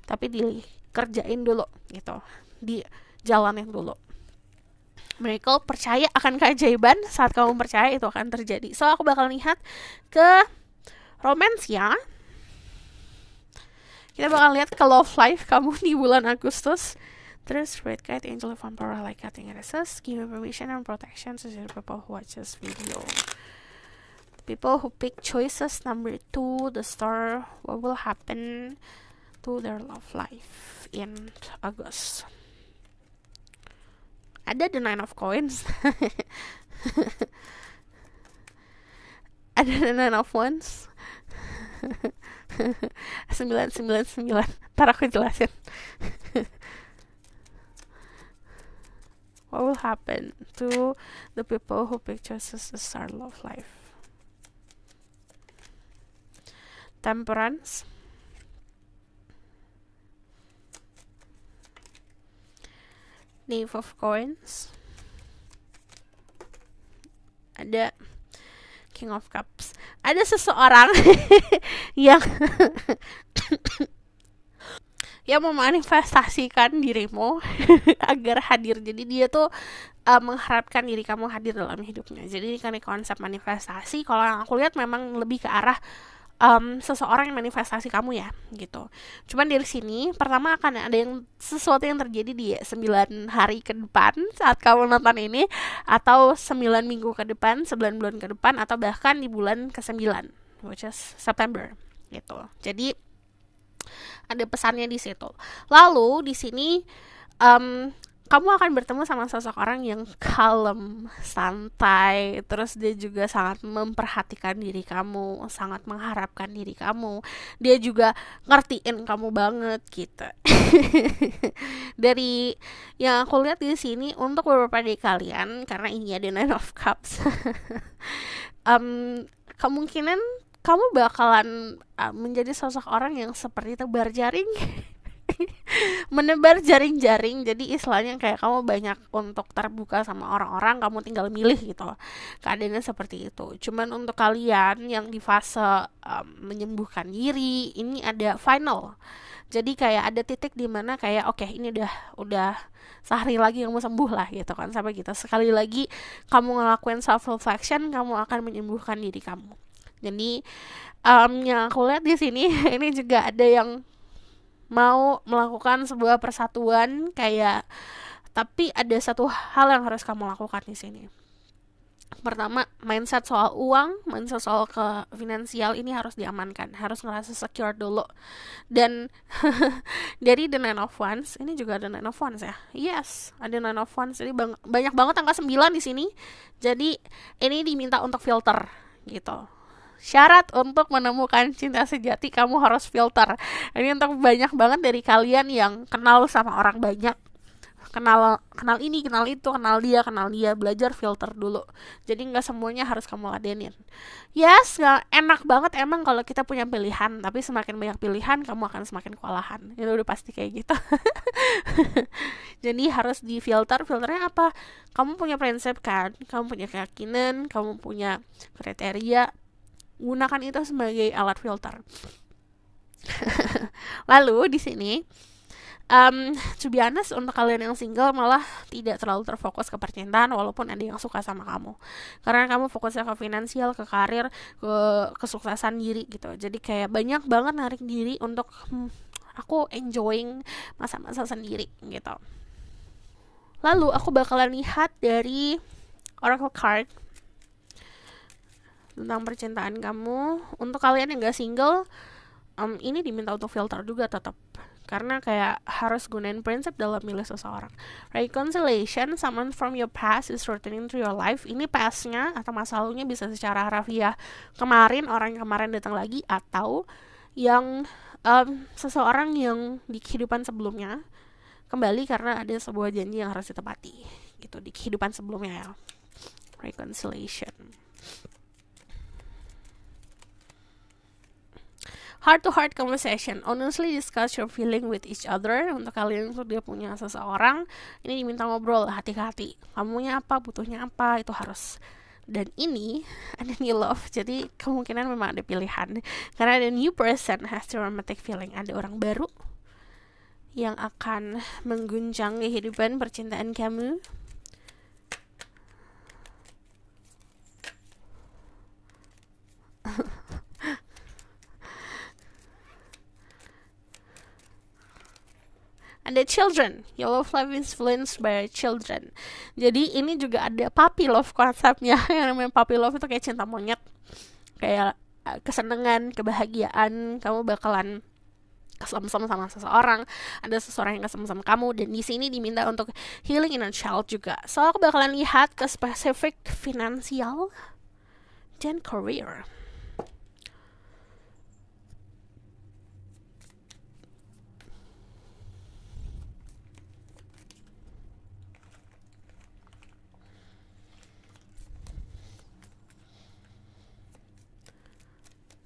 tapi dikerjain dulu gitu, dijalanin dulu. Miracle, percaya akan keajaiban. Saat kamu percaya itu akan terjadi. So aku bakal lihat ke romance ya. Kita bakal lihat ke love life kamu di bulan Agustus. Terus Spirit Guide, Angel of Emperor, like cutting RSS, give me permission and protection to the people who watch this video. The people who pick choices number 2, the star, what will happen to their love life in August. Ada the 9 of coins. Ada the 9 of wands. 999. Ntar aku jelasin. What will happen to the people who pick choices to start love life? Temperance. Knave of coins. Ada King of Cups. Ada seseorang yang yang memanifestasikan dirimu agar hadir. Jadi dia tuh mengharapkan diri kamu hadir dalam hidupnya. Jadi karena konsep manifestasi, kalau yang aku lihat memang lebih ke arah seseorang yang manifestasi kamu ya gitu. Cuman dari sini pertama akan ada sesuatu yang terjadi di 9 hari ke depan saat kamu nonton ini, atau 9 minggu ke depan, 9 bulan ke depan, atau bahkan di bulan ke-9, which is September gitu. Jadi ada pesannya di situ. Lalu di sini kamu akan bertemu sama seseorang yang kalem, santai, terus dia juga sangat memperhatikan diri kamu, sangat mengharapkan diri kamu. Dia juga ngertiin kamu banget gitu. Dari yang aku lihat di sini, untuk beberapa dari kalian, karena ini ada 9 of Cups, kemungkinan kamu bakalan menjadi sosok orang yang seperti tebar jaring. Menebar jaring-jaring. Jadi istilahnya kayak kamu banyak untuk terbuka sama orang-orang, kamu tinggal milih gitu. Keadaannya seperti itu. Cuman untuk kalian yang di fase menyembuhkan diri, ini ada final. Jadi kayak ada titik di mana kayak oke, ini udah sehari lagi kamu sembuh lah gitu kan, sampai gitu. Sekali lagi kamu ngelakuin self reflection, kamu akan menyembuhkan diri kamu. Jadi yang aku lihat di sini ini juga ada yang mau melakukan sebuah persatuan kayak, tapi ada satu hal yang harus kamu lakukan di sini. Pertama, mindset soal uang, mindset soal ke finansial ini harus diamankan, harus ngerasa secure dulu. Dan dari the 9 of wands, ini juga ada 9 of wands ya. Yes, ada 9 of wands. Jadi banyak banget angka 9 di sini. Jadi ini diminta untuk filter gitu. Syarat untuk menemukan cinta sejati, kamu harus filter. Ini untuk banyak banget dari kalian yang kenal sama orang banyak, kenal ini, kenal itu, kenal dia, belajar filter dulu. Jadi nggak semuanya harus kamu ladenin. Yes, nggak enak banget emang kalau kita punya pilihan, tapi semakin banyak pilihan kamu akan semakin kewalahan. Itu udah pasti kayak gitu. Jadi harus difilter. Filternya apa? Kamu punya prinsip kan, kamu punya keyakinan, kamu punya kriteria. Gunakan itu sebagai alat filter. Lalu di sini, to be honest, untuk kalian yang single malah tidak terlalu terfokus ke percintaan, walaupun ada yang suka sama kamu. Karena kamu fokusnya ke finansial, ke karir, ke kesuksesan diri gitu. Jadi kayak banyak banget narik diri untuk aku enjoying masa-masa sendiri gitu. Lalu aku bakalan lihat dari Oracle card tentang percintaan kamu. Untuk kalian yang gak single, ini diminta untuk filter juga tetap. karena kayak harus gunain prinsip dalam milih seseorang. Reconciliation, someone from your past is returning to your life. Ini past-nya atau masa lalunya bisa secara harfiah kemarin, orang yang kemarin datang lagi, atau yang seseorang yang di kehidupan sebelumnya kembali karena ada sebuah janji yang harus ditepati gitu di kehidupan sebelumnya ya. Reconciliation. Heart-to-heart conversation, honestly discuss your feeling with each other. Untuk kalian yang sudah punya seseorang, ini diminta ngobrol hati-hati. Kamunya apa, butuhnya apa, itu harus. Dan ini ada new love, jadi kemungkinan memang ada pilihan. Karena ada new person has the romantic feeling. Ada orang baru yang akan mengguncang kehidupan percintaan kamu. Ada children, your love life is influenced by children. Jadi ini juga ada puppy love konsepnya. Yang namanya puppy love itu kayak cinta monyet, kayak kesenangan, kebahagiaan. Kamu bakalan kesem-sem sama seseorang, ada seseorang yang kesem-sem kamu, dan di sini diminta untuk healing inner child juga. So aku bakalan lihat ke spesifik finansial dan career.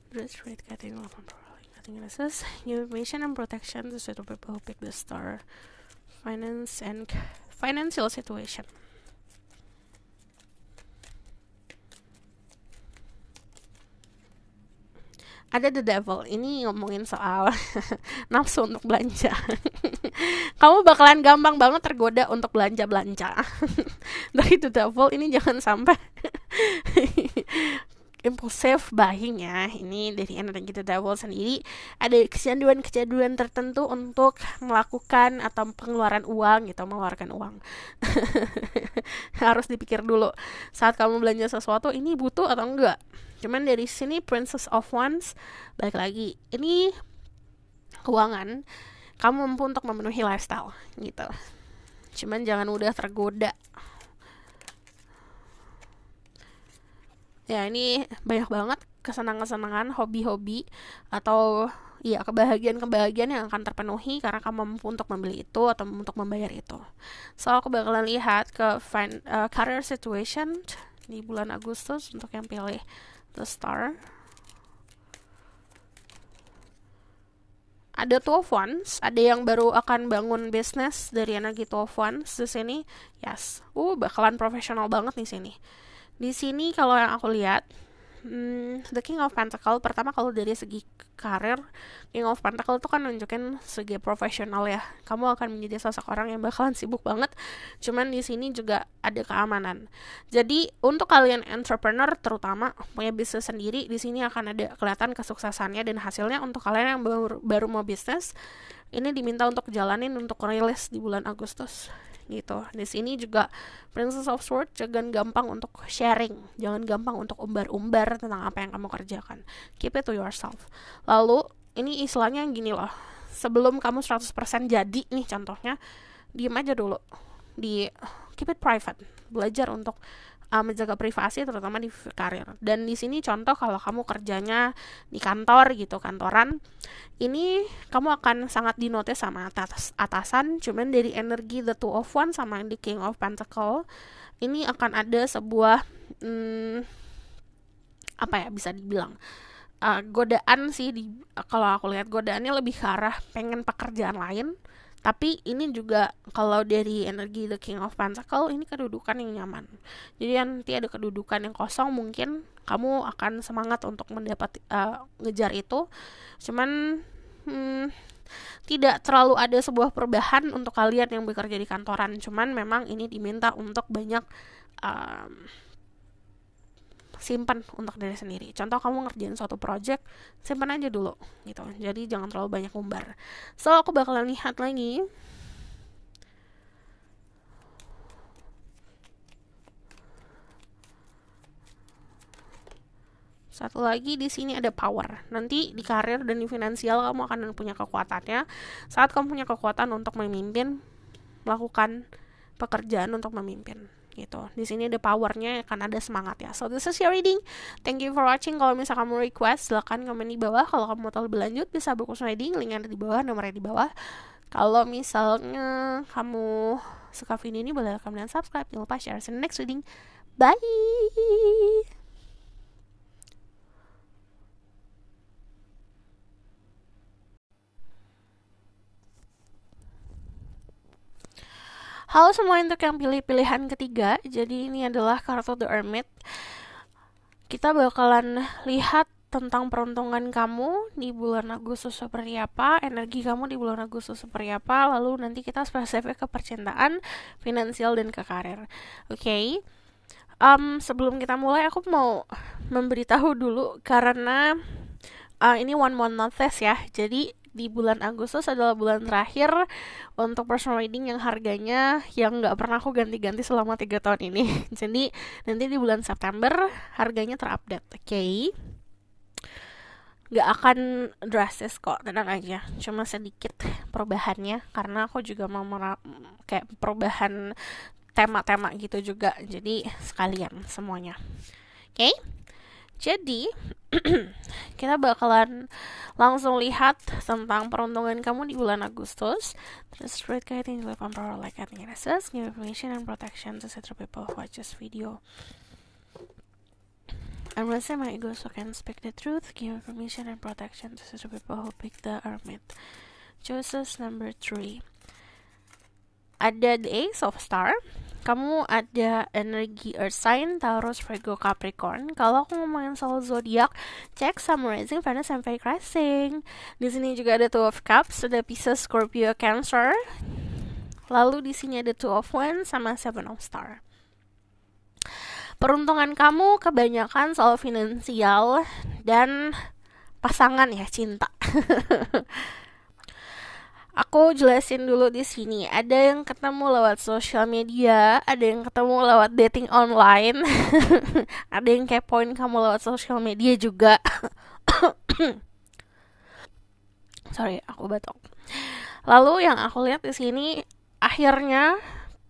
Dress rate getting love and getting this new information and protection to suitable people who pick the star. Finance and financial situation. Ada the devil. Ini ngomongin soal nafsu untuk belanja. Kamu bakalan gampang banget tergoda untuk belanja-belanja. Dari the devil ini jangan sampai impulsive buying ya. Ini dari energi the devil sendiri. Ada kecanduan-kecanduan tertentu untuk melakukan atau pengeluaran uang gitu, mengeluarkan uang. Harus dipikir dulu saat kamu belanja sesuatu, ini butuh atau enggak. Cuman dari sini Princess of Wands, balik lagi, ini keuangan, kamu mampu untuk memenuhi lifestyle gitu. Cuman jangan mudah tergoda. Ya ini banyak banget kesenangan-kesenangan, hobi-hobi, atau ya kebahagiaan-kebahagiaan yang akan terpenuhi karena kamu mampu untuk membeli itu atau untuk membayar itu. So aku bakalan lihat ke career situation di bulan Agustus untuk yang pilih the star. Ada Two of Wands, ada yang baru akan bangun bisnis dari energi Two of Wands di sini. Yes, bakalan profesional banget di sini. Di sini kalau yang aku lihat, the King of Pentacle, pertama kalau dari segi karir, King of Pentacle itu kan nunjukin segi profesional ya. Kamu akan menjadi sosok orang yang bakalan sibuk banget. Cuman di sini juga ada keamanan. Jadi untuk kalian entrepreneur terutama punya bisnis sendiri, di sini akan ada kelihatan kesuksesannya dan hasilnya. Untuk kalian yang baru mau bisnis, ini diminta untuk jalanin untuk rilis di bulan Agustus gitu. Di sini juga Princess of Swords, jangan gampang untuk sharing, jangan gampang untuk umbar-umbar tentang apa yang kamu kerjakan. Keep it to yourself. Lalu ini istilahnya gini loh, sebelum kamu 100% jadi nih contohnya, diem aja dulu, keep it private, belajar untuk menjaga privasi terutama di karir. Dan di sini contoh kalau kamu kerjanya di kantor gitu, kantoran, ini kamu akan sangat dinotis sama atasan. Cuman dari energi the Two of Wands sama di King of Pentacle, ini akan ada sebuah apa ya, bisa dibilang godaan sih. Kalau aku lihat godaannya lebih ke arah pengen pekerjaan lain. Tapi ini juga kalau dari energi the King of Pentacle, ini kedudukan yang nyaman. Jadi nanti ada kedudukan yang kosong, mungkin kamu akan semangat untuk mendapat ngejar itu. Cuman tidak terlalu ada sebuah perubahan untuk kalian yang bekerja di kantoran. Cuman memang ini diminta untuk banyak simpan untuk diri sendiri. Contoh kamu ngerjain suatu project, simpan aja dulu gitu. Jadi jangan terlalu banyak umbar. So aku bakalan lihat lagi Satu lagi di sini ada power. Nanti di karir dan di finansial kamu akan punya kekuatannya. Saat kamu punya kekuatan untuk memimpin, melakukan pekerjaan untuk memimpin gitu. Di sini ada powernya, akan ada semangat ya. So this is your reading. Thank you for watching. Kalau misalkan kamu request, silakan komen di bawah. Kalau kamu mau tahu lebih lanjut, bisa book reading. Link ada di bawah, nomornya di bawah. Kalau misalnya kamu suka video ini, boleh like dan subscribe. Jangan lupa share. See you next reading. Bye. Halo semua, untuk yang pilih pilihan ketiga, jadi ini adalah kartu The Hermit. Kita bakalan lihat tentang peruntungan kamu di bulan Agustus seperti apa, energi kamu di bulan Agustus seperti apa, lalu nanti kita spesifik ke percintaan, finansial, dan ke karir. Oke. Sebelum kita mulai, aku mau memberitahu dulu karena ini one month notice ya. Jadi di bulan Agustus adalah bulan terakhir untuk personal reading yang harganya yang nggak pernah aku ganti-ganti selama 3 tahun ini. Jadi nanti di bulan September harganya terupdate, oke? Nggak akan drastis kok, tenang aja. Cuma sedikit perubahannya karena aku juga mau kayak perubahan tema-tema gitu juga. Jadi sekalian semuanya, oke? Jadi kita bakalan langsung lihat tentang peruntungan kamu di bulan Agustus. Terus spread guiding live on power like analysis, give information and protection to certain people who watch this video. I'm gonna say my ego so can speak the truth, give information and protection to certain people who pick the Hermit. Choices number 3. Ada the Ace of Star. Kamu ada energi Earth sign, Taurus, Virgo, Capricorn. Kalau aku ngomongin soal zodiak, cek Sun, Rising, Venus, and Vedic Rising. Di sini juga ada Two of Cups, ada Pisces, Scorpio, Cancer. Lalu di sini ada Two of Wands sama Seven of Star. Peruntungan kamu kebanyakan soal finansial dan pasangan ya, cinta. Aku jelasin dulu di sini. Ada yang ketemu lewat sosial media, ada yang ketemu lewat dating online, ada yang kepoin kamu lewat sosial media juga. Sorry, aku batuk. Lalu yang aku lihat di sini, akhirnya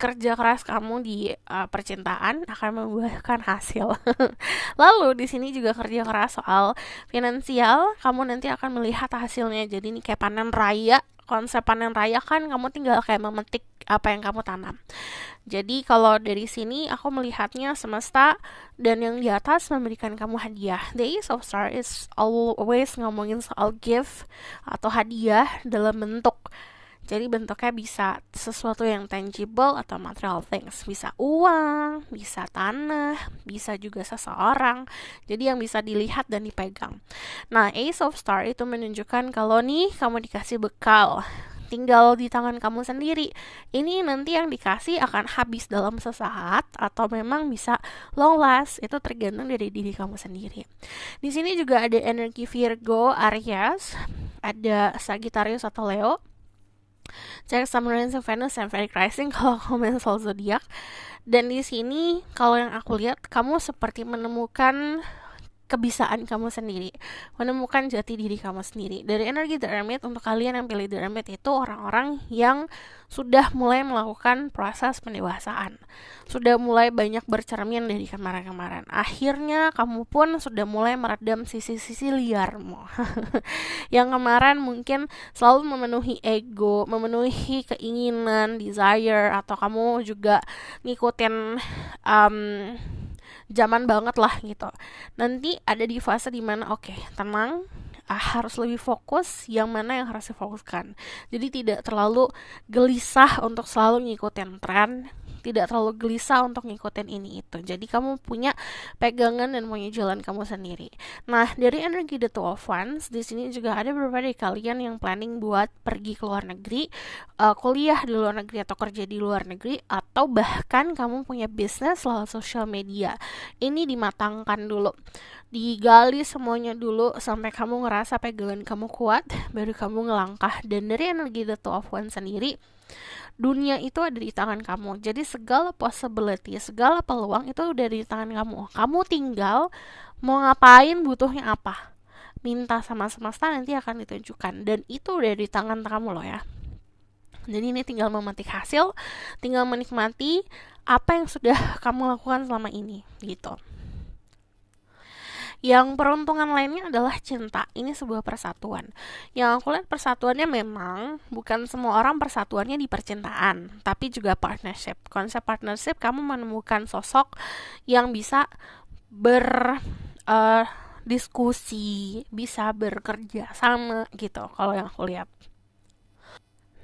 kerja keras kamu di percintaan akan membuahkan hasil. Lalu di sini juga kerja keras soal finansial, kamu nanti akan melihat hasilnya. Jadi ini kayak panen raya. Konsep panen raya kan kamu tinggal kayak memetik apa yang kamu tanam. Jadi kalau dari sini aku melihatnya semesta dan yang di atas memberikan kamu hadiah. The Ace of Star is always ngomongin soal gift atau hadiah dalam bentuk. Jadi bentuknya bisa sesuatu yang tangible atau material things. Bisa uang, bisa tanah, bisa juga seseorang. Jadi yang bisa dilihat dan dipegang. Nah, Ace of Star itu menunjukkan kalau nih kamu dikasih bekal. Tinggal di tangan kamu sendiri. Ini nanti yang dikasih akan habis dalam sesaat atau memang bisa long last. Itu tergantung dari diri kamu sendiri. Di sini juga ada energi Virgo, Aries, ada Sagittarius atau Leo. Cek Sun, Rising, Venus, and Vedic Rising kalau komen soal zodiak. Dan di sini kalau yang aku lihat, kamu seperti menemukan kebisaan kamu sendiri, menemukan jati diri kamu sendiri. Dari energi The Hermit, untuk kalian yang pilih The Hermit itu orang-orang yang sudah mulai melakukan proses pendewasaan, sudah mulai banyak bercermin dari kemarin-kemarin. Akhirnya kamu pun sudah mulai meredam sisi-sisi liarmu yang kemarin mungkin selalu memenuhi ego, memenuhi keinginan, desire, atau kamu juga ngikutin zaman banget lah gitu. Nanti ada di fase dimana oke, tenang, harus lebih fokus yang mana yang harus difokuskan. Jadi tidak terlalu gelisah untuk selalu ngikutin tren, tidak terlalu gelisah untuk ngikutin ini itu. Jadi kamu punya pegangan dan punya jalan kamu sendiri. Nah, dari energi The Two of Wands, di sini juga ada beberapa dari kalian yang planning buat pergi ke luar negeri, kuliah di luar negeri atau kerja di luar negeri, atau bahkan kamu punya bisnis lewat sosial media. Ini dimatangkan dulu, digali semuanya dulu sampai kamu ngerasa pegangan kamu kuat, baru kamu ngelangkah. Dan dari energi The Two of Wands sendiri, Dunia itu ada di tangan kamu. Jadi segala possibility, segala peluang itu udah di tangan kamu. Kamu tinggal mau ngapain, butuhnya apa. Minta sama semesta, nanti akan ditunjukkan. Dan itu udah di tangan kamu loh ya. Jadi ini tinggal memetik hasil, tinggal menikmati apa yang sudah kamu lakukan selama ini gitu. Yang peruntungan lainnya adalah cinta. Ini sebuah persatuan. Yang aku lihat persatuannya memang bukan semua orang persatuannya di percintaan, tapi juga partnership. Konsep partnership, kamu menemukan sosok yang bisa berdiskusi, bisa bekerja sama gitu kalau yang aku lihat.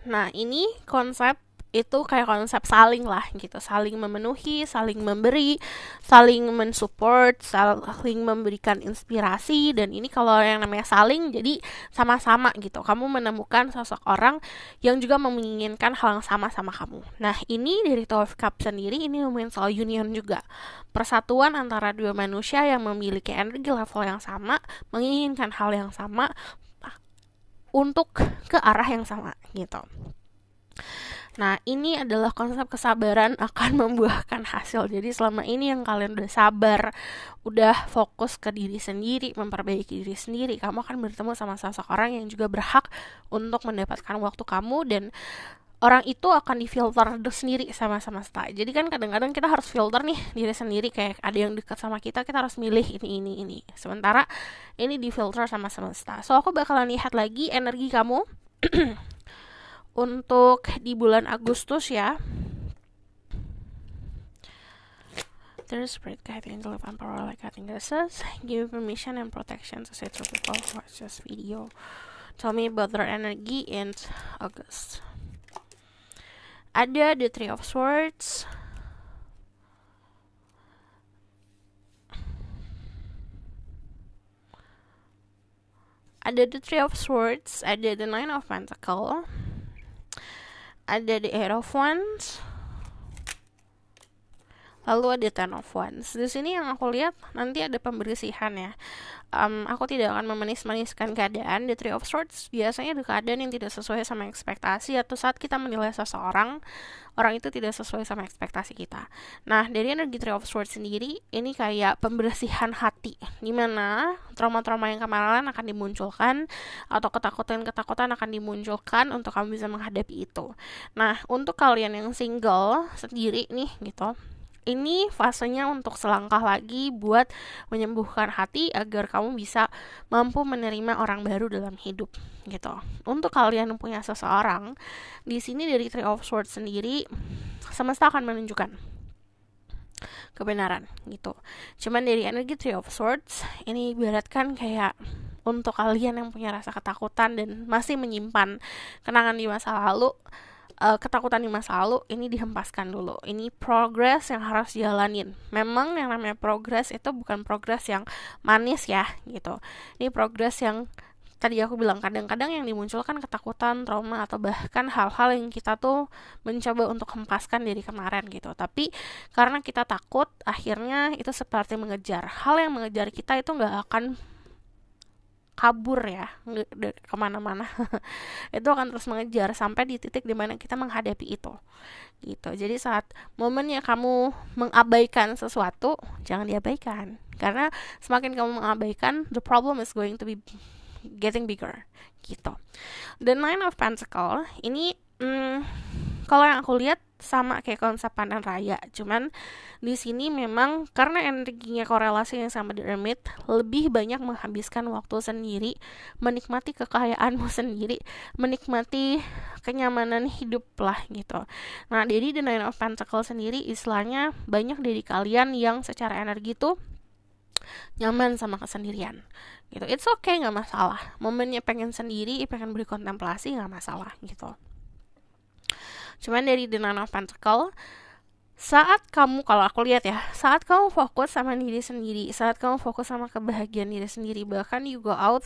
Nah, ini konsep itu kayak konsep saling lah gitu, saling memenuhi, saling memberi, saling mensupport, saling memberikan inspirasi. Dan ini kalau yang namanya saling, jadi sama-sama gitu, kamu menemukan sosok orang yang juga menginginkan hal yang sama sama kamu. Nah, ini dari Two of Cups sendiri, ini ngomongin soal union juga, persatuan antara dua manusia yang memiliki energi level yang sama, menginginkan hal yang sama untuk ke arah yang sama gitu. Nah, ini adalah konsep kesabaran akan membuahkan hasil. Jadi selama ini yang kalian udah sabar, udah fokus ke diri sendiri, memperbaiki diri sendiri, kamu akan bertemu sama sosok orang yang juga berhak untuk mendapatkan waktu kamu, dan orang itu akan difilter sendiri sama semesta. Jadi kan kadang-kadang kita harus filter nih diri sendiri, kayak ada yang dekat sama kita harus milih ini. Sementara ini difilter sama semesta. So aku bakalan lihat lagi energi kamu untuk di bulan Agustus ya. There's spirit guide, angel, and power like guiding goddesses. Give permission and protection to say to people who watch this video. Tell me about their energy in August. Ada the Three of Swords. Ada the Three of Swords, ada the Nine of Pentacles, ada the Eight of Wands, lalu ada Ten of Wands. Di sini yang aku lihat nanti ada pembersihan ya. Aku tidak akan memanis-maniskan keadaan. The Three of Swords biasanya ada keadaan yang tidak sesuai sama ekspektasi, atau saat kita menilai seseorang, orang itu tidak sesuai sama ekspektasi kita. Nah, dari energi Three of Swords sendiri, ini kayak pembersihan hati, dimana trauma-trauma yang kemarin akan dimunculkan, atau ketakutan-ketakutan akan dimunculkan untuk kamu bisa menghadapi itu. Nah, untuk kalian yang single sendiri nih gitu, ini fasenya untuk selangkah lagi buat menyembuhkan hati agar kamu bisa mampu menerima orang baru dalam hidup gitu. Untuk kalian yang punya seseorang, di sini dari Three of Swords sendiri, semesta akan menunjukkan kebenaran gitu. Cuman dari energi Three of Swords ini ibaratkan kayak untuk kalian yang punya rasa ketakutan dan masih menyimpan kenangan di masa lalu, ketakutan di masa lalu, ini dihempaskan dulu. Ini progress yang harus jalanin. Memang yang namanya progress itu bukan progress yang manis ya gitu. Ini progress yang tadi aku bilang, kadang-kadang yang dimunculkan ketakutan, trauma, atau bahkan hal-hal yang kita tuh mencoba untuk hempaskan dari kemarin gitu. Tapi karena kita takut, akhirnya itu seperti mengejar. Hal yang mengejar kita itu gak akan kabur ya kemana-mana. Itu akan terus mengejar sampai di titik dimana kita menghadapi itu gitu. Jadi saat momennya kamu mengabaikan sesuatu, jangan diabaikan, karena semakin kamu mengabaikan, the problem is going to be getting bigger gitu. The Nine of Pentacles ini kalau yang aku lihat sama kayak konsep panen raya, cuman di sini memang karena energinya korelasinya sama The Hermit, lebih banyak menghabiskan waktu sendiri, menikmati kekayaanmu sendiri, menikmati kenyamanan hidup lah gitu. Nah, jadi The Nine of Pentacles sendiri istilahnya banyak dari kalian yang secara energi tuh nyaman sama kesendirian gitu. It's okay, gak masalah. Momennya pengen sendiri, pengen berkontemplasi, gak masalah gitu. Cuman dari The Nine of Pentacles, Saat kamu, kalau aku lihat ya, saat kamu fokus sama diri sendiri, saat kamu fokus sama kebahagiaan diri sendiri, bahkan you go out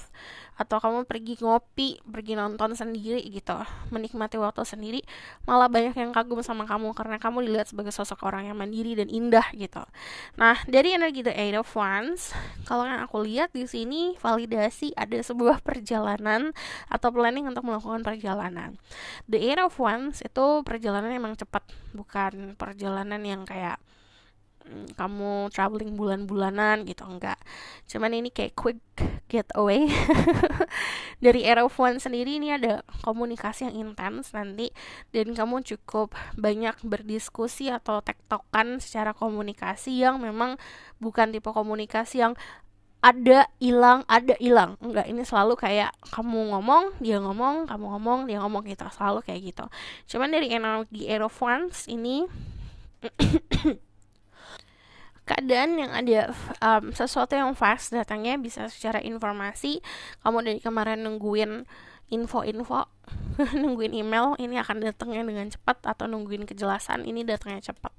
atau kamu pergi ngopi, pergi nonton sendiri gitu, menikmati waktu sendiri, malah banyak yang kagum sama kamu karena kamu dilihat sebagai sosok orang yang mandiri dan indah gitu. Nah, dari energi The Eight of Wands, kalau yang aku lihat di sini validasi ada sebuah perjalanan atau planning untuk melakukan perjalanan. The Eight of Wands itu perjalanan emang cepat, bukan perjalanan yang kayak kamu traveling bulan-bulanan gitu, enggak. Cuman ini kayak quick getaway. Dari Eight of Wands sendiri ini ada komunikasi yang intens nanti, dan kamu cukup banyak berdiskusi atau tektokan secara komunikasi yang memang bukan tipe komunikasi yang ada hilang enggak, ini selalu kayak kamu ngomong dia ngomong, kamu ngomong dia ngomong gitu, selalu kayak gitu. Cuman dari energi Eight of Wands ini keadaan yang ada sesuatu yang fast datangnya, bisa secara informasi. Kamu dari kemarin nungguin info-info nungguin email, ini akan datangnya dengan cepat, atau nungguin kejelasan, ini datangnya cepat.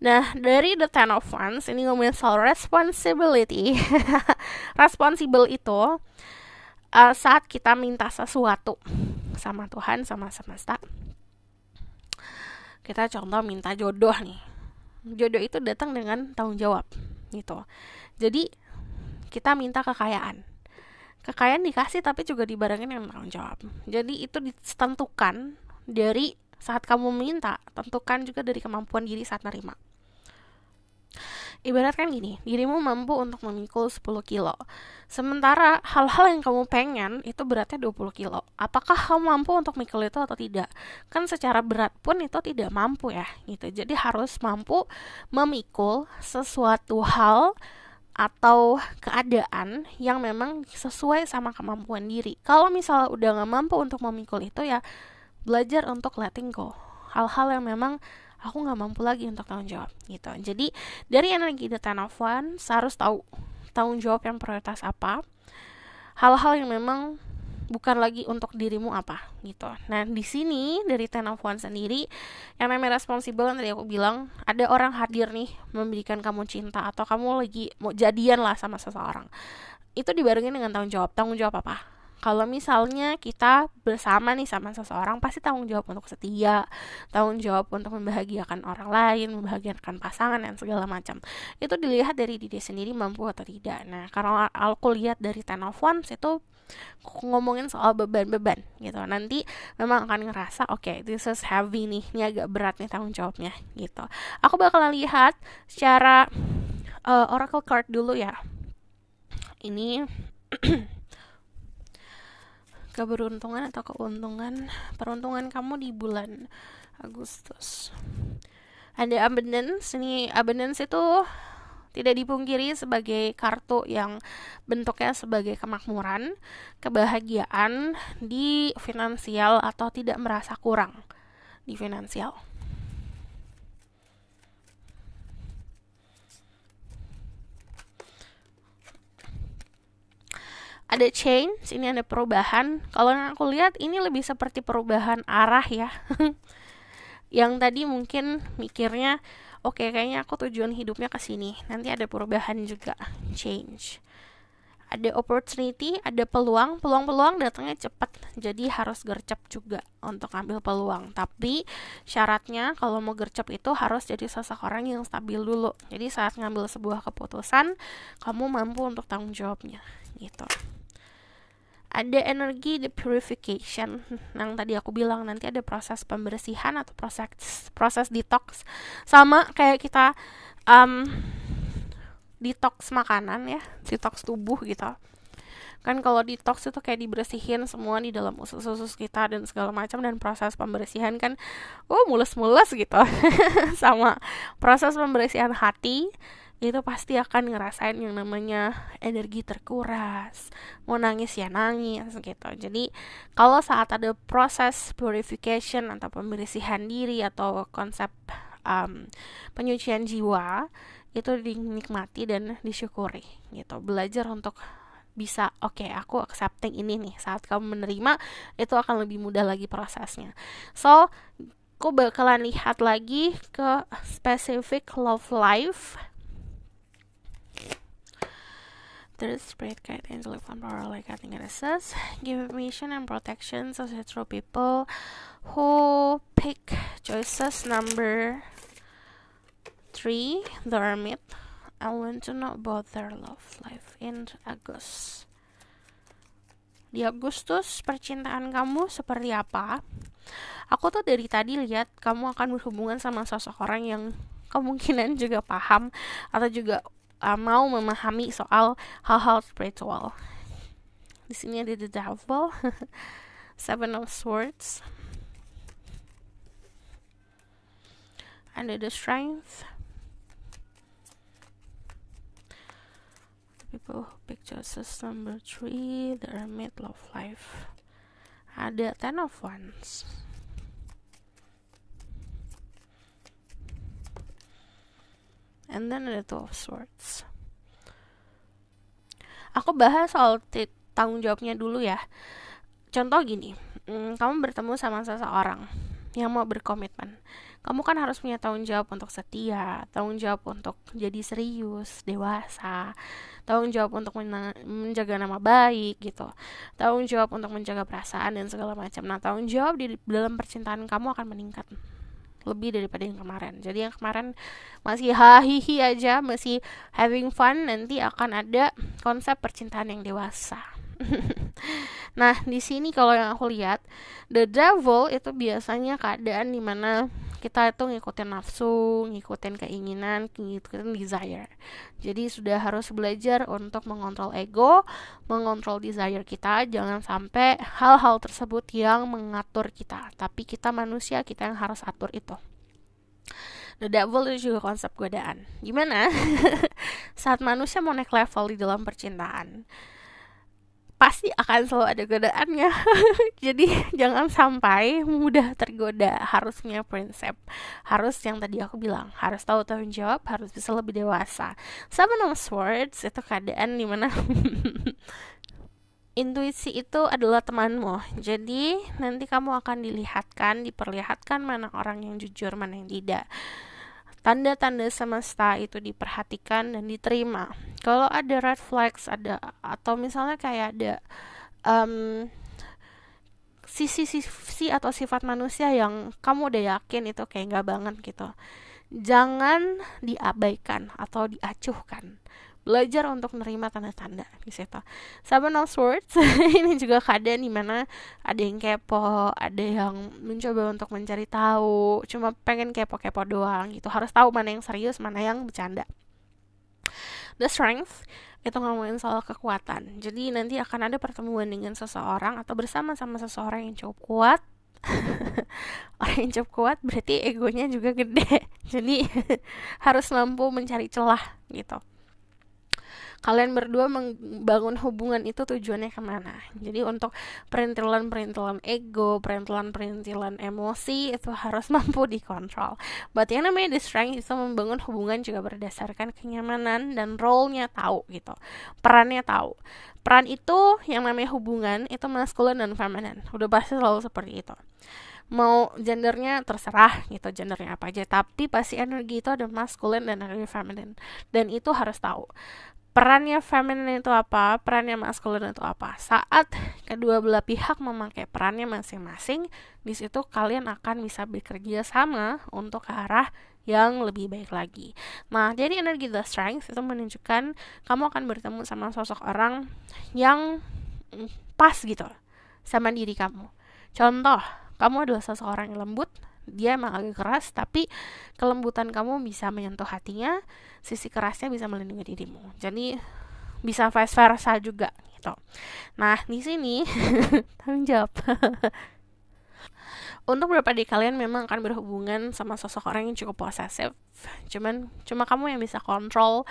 Nah, dari the Ten of Wands ini ngomongin soal responsibility. Responsible itu saat kita minta sesuatu sama Tuhan, sama semesta. Kita contoh minta jodoh nih, jodoh itu datang dengan tanggung jawab gitu. Jadi kita minta kekayaan dikasih, tapi juga dibarengin dengan tanggung jawab. Jadi itu ditentukan dari saat kamu minta, tentukan juga dari kemampuan diri saat nerima. Ibaratkan gini, dirimu mampu untuk memikul 10 kilo. Sementara hal-hal yang kamu pengen itu beratnya 20 kilo. Apakah kamu mampu untuk mikul itu atau tidak? Kan secara berat pun itu tidak mampu ya gitu. Jadi harus mampu memikul sesuatu hal atau keadaan yang memang sesuai sama kemampuan diri. Kalau misalnya udah gak mampu untuk memikul itu, ya belajar untuk letting go hal-hal yang memang aku gak mampu lagi untuk tanggung jawab gitu. Jadi dari energi The Ten of Wands harus tahu tanggung jawab yang prioritas apa, hal-hal yang memang bukan lagi untuk dirimu apa gitu. Nah, di sini dari Ten of Wands sendiri yang namanya responsible, yang tadi aku bilang, ada orang hadir nih memberikan kamu cinta, atau kamu lagi mau jadian lah sama seseorang. Itu dibarengin dengan tanggung jawab. Tanggung jawab apa? Kalau misalnya kita bersama nih sama seseorang, pasti tanggung jawab untuk setia, tanggung jawab untuk membahagiakan orang lain, membahagiakan pasangan dan segala macam. Itu dilihat dari diri sendiri mampu atau tidak. Nah, karena aku lihat dari Ten of Wands itu ngomongin soal beban-beban gitu. Nanti memang akan ngerasa okay, this is heavy nih, ini agak berat nih tanggung jawabnya gitu. Aku bakalan lihat secara oracle card dulu ya. Ini keberuntungan atau keuntungan, peruntungan kamu di bulan Agustus. Ada abundance. Ini abundance itu tidak dipungkiri sebagai kartu yang bentuknya sebagai kemakmuran, kebahagiaan di finansial, atau tidak merasa kurang di finansial. Ada change, ini ada perubahan. Kalau yang aku lihat ini lebih seperti perubahan arah ya. Yang tadi mungkin mikirnya, oke, kayaknya aku tujuan hidupnya ke sini. Nanti ada perubahan juga, change. Ada opportunity, ada peluang. Peluang-peluang datangnya cepat, jadi harus gercep juga untuk ambil peluang. Tapi syaratnya kalau mau gercep itu harus jadi seseorang yang stabil dulu. Jadi saat ngambil sebuah keputusan, kamu mampu untuk tanggung jawabnya gitu. Ada energi the purification, yang tadi aku bilang, nanti ada proses pembersihan atau proses detox, sama kayak kita detox makanan ya, detox tubuh gitu. Kan kalau detox itu kayak dibersihin semua di dalam usus-usus kita dan segala macam, dan proses pembersihan kan mulus-mulus gitu. Sama proses pembersihan hati, itu pasti akan ngerasain yang namanya energi terkuras, mau nangis ya nangis gitu. Jadi kalau saat ada proses purification atau pembersihan diri atau konsep penyucian jiwa, itu dinikmati dan disyukuri gitu. Belajar untuk bisa aku accepting ini nih. Saat kamu menerima, itu akan lebih mudah lagi prosesnya. So aku bakalan lihat lagi ke specific love life. There is spirit guide, angelic fun power, like I think it says, give information and protection to hetero people who pick choices number 3, the Hermit. I want to know about their love life in August. Di Agustus, percintaan kamu seperti apa? Aku tuh dari tadi lihat kamu akan berhubungan sama seseorang yang kemungkinan juga paham atau juga mau memahami soal hal-hal spiritual. Di sini ada the devil, 7 of swords, ada the strength, the people who pick choices number 3, the hermit, love life, ada 10 of wands, and then ada 2 of swords. Aku bahas soal tanggung jawabnya dulu ya. Contoh gini, kamu bertemu sama seseorang yang mau berkomitmen. Kamu kan harus punya tanggung jawab untuk setia, tanggung jawab untuk jadi serius, dewasa, tanggung jawab untuk menjaga nama baik gitu, tanggung jawab untuk menjaga perasaan dan segala macam. Nah, tanggung jawab di dalam percintaan kamu akan meningkat lebih daripada yang kemarin. Jadi yang kemarin masih hahihi aja, masih having fun, nanti akan ada konsep percintaan yang dewasa. Nah, di sini kalau yang aku lihat, the devil itu biasanya keadaan dimana kita itu ngikutin nafsu, ngikutin keinginan, ngikutin desire. Jadi sudah harus belajar untuk mengontrol ego, mengontrol desire kita. Jangan sampai hal-hal tersebut yang mengatur kita, tapi kita manusia, kita yang harus atur itu. The devil itu juga konsep godaan. Gimana? Saat manusia mau naik level di dalam percintaan, pasti akan selalu ada godaannya. Jadi jangan sampai mudah tergoda. Harus punya prinsip, harus yang tadi aku bilang, harus tahu tanggung jawab, harus bisa lebih dewasa. 7 of swords itu keadaan dimana intuisi itu adalah temanmu. Jadi nanti kamu akan diperlihatkan mana orang yang jujur, mana yang tidak. Tanda-tanda semesta itu diperhatikan dan diterima. Kalau ada red flags, atau misalnya kayak ada sisi atau sifat manusia yang kamu udah yakin itu kayak nggak banget gitu, jangan diabaikan atau diacuhkan. Belajar untuk menerima tanda-tanda di situ. 7 of swords ini juga keadaan dimana ada yang kepo, ada yang mencoba untuk mencari tahu, cuma pengen kepo-kepo doang gitu. Harus tahu mana yang serius, mana yang bercanda. The strength itu ngomongin soal kekuatan. Jadi nanti akan ada pertemuan dengan seseorang atau bersama-sama seseorang yang cukup kuat. Orang yang cukup kuat berarti egonya juga gede. Jadi harus mampu mencari celah gitu. Kalian berdua membangun hubungan itu tujuannya kemana? Jadi untuk perintilan-perintilan ego, perintilan-perintilan emosi itu harus mampu dikontrol. But yang namanya the strength itu membangun hubungan juga berdasarkan kenyamanan dan role-nya tahu gitu. Perannya tahu. Peran itu yang namanya hubungan itu masculine dan feminine. Udah pasti selalu seperti itu. Mau gendernya terserah gitu, gendernya apa aja, tapi pasti energi itu ada masculine dan energi feminine. Dan itu harus tahu. Perannya feminin itu apa, perannya maskulin itu apa. Saat kedua belah pihak memakai perannya masing-masing, di situ kalian akan bisa bekerja sama untuk ke arah yang lebih baik lagi. Nah, jadi energi the strength itu menunjukkan kamu akan bertemu sama sosok orang yang pas gitu sama diri kamu. Contoh, kamu adalah seseorang yang lembut, dia emang agak keras, tapi kelembutan kamu bisa menyentuh hatinya, sisi kerasnya bisa melindungi dirimu. Jadi bisa vice versa juga gitu. Nah, di sini tanggung jawab. Untuk beberapa dari kalian memang akan berhubungan sama sosok orang yang cukup posesif. Cuma kamu yang bisa kontrol